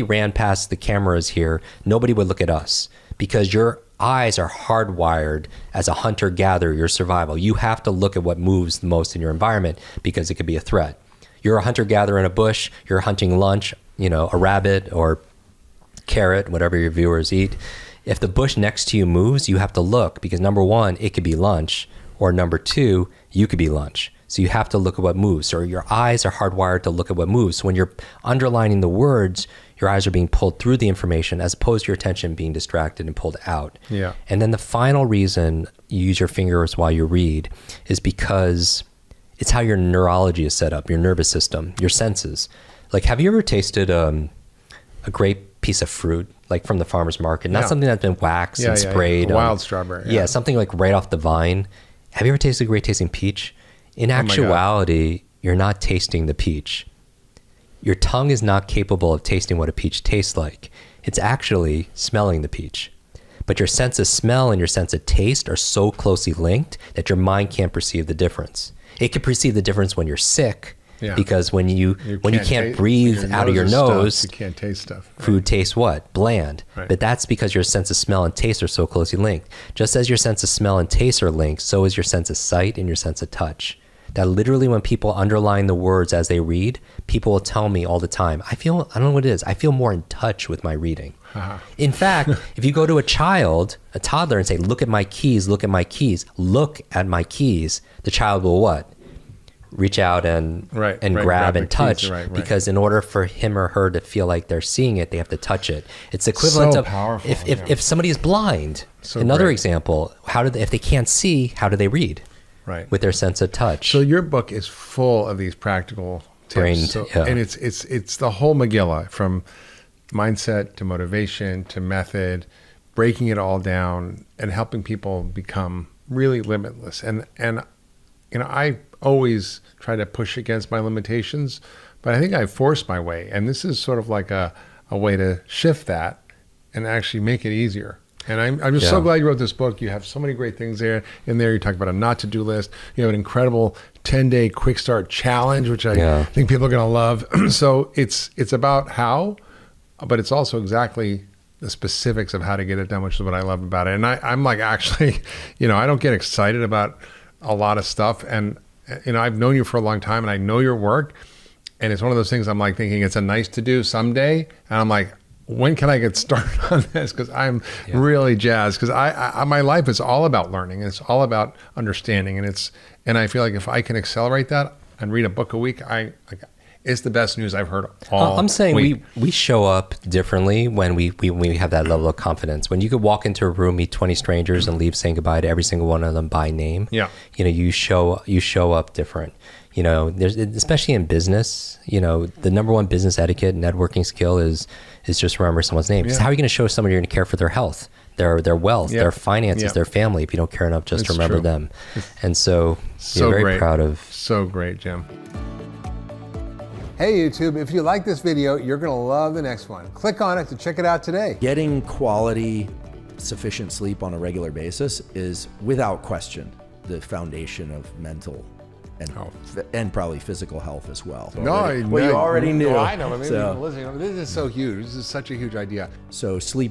ran past the cameras here, nobody would look at us because your eyes are hardwired as a hunter-gatherer, your survival. You have to look at what moves the most in your environment because it could be a threat. You're a hunter-gatherer in a bush, you're hunting lunch, a rabbit or carrot, whatever your viewers eat. If the bush next to you moves, you have to look because number 1, it could be lunch, or number 2, you could be lunch. So you have to look at what moves, or your eyes are hardwired to look at what moves. So when you're underlining the words, your eyes are being pulled through the information as opposed to your attention being distracted and pulled out. Yeah. And then the final reason you use your fingers while you read is because it's how your neurology is set up, your nervous system, your senses. Like, have you ever tasted a grape piece of fruit, like from the farmer's market? Not something that's been waxed and sprayed. Wild strawberry. Yeah, something like right off the vine. Have you ever tasted a great tasting peach? In actuality, you're not tasting the peach. Your tongue is not capable of tasting what a peach tastes like. It's actually smelling the peach. But your sense of smell and your sense of taste are so closely linked that your mind can't perceive the difference. It can perceive the difference when you're sick, because when you can't breathe out of your nose, you can't taste stuff. Right? Food tastes what? Bland. Right. But that's because your sense of smell and taste are so closely linked. Just as your sense of smell and taste are linked, so is your sense of sight and your sense of touch. That literally when people underline the words as they read, people will tell me all the time, I don't know what it is, I feel more in touch with my reading. In fact, if you go to a toddler and say, look at my keys, look at my keys, look at my keys, the child will what? Reach out and grab and touch, because in order for him or her to feel like they're seeing it, they have to touch it. It's the equivalent of powerful, if somebody is blind. Another example, if they can't see, how do they read? Right. With their sense of touch. So your book is full of these practical tips. And it's the whole Megillah, from mindset to motivation to method, breaking it all down and helping people become really limitless. And I always try to push against my limitations, but I think I force my way. And this is sort of like a way to shift that and actually make it easier. And I'm just so glad you wrote this book. You have so many great things in there. You talk about a not-to-do list. You have an incredible 10-day quick start challenge, which I think people are going to love. So it's about how, but it's also exactly the specifics of how to get it done, which is what I love about it. And I'm like, actually, I don't get excited about a lot of stuff. And, I've known you for a long time and I know your work. And it's one of those things I'm like thinking it's a nice to do someday. And I'm like, when can I get started on this? Because I'm really jazzed. Because I my life is all about learning. And it's all about understanding. And I feel like if I can accelerate that and read a book a week, it's the best news I've heard all I'm saying week. we show up differently when we have that level of confidence. When you could walk into a room, meet 20 strangers, and leave saying goodbye to every single one of them by name. Yeah. You show up different. There's, especially in business, the number one business etiquette networking skill is just remember someone's name. Because how are you going to show somebody you're going to care for their health, their wealth, their finances, their family, if you don't care enough just to remember them? And so you're very proud of. So great, Jim. Hey YouTube, if you like this video, you're gonna love the next one. Click on it to check it out today. Getting quality, sufficient sleep on a regular basis is without question the foundation of mental and probably physical health as well. You already knew. I know. I mean, So- listen, this is so huge. This is such a huge idea. So sleep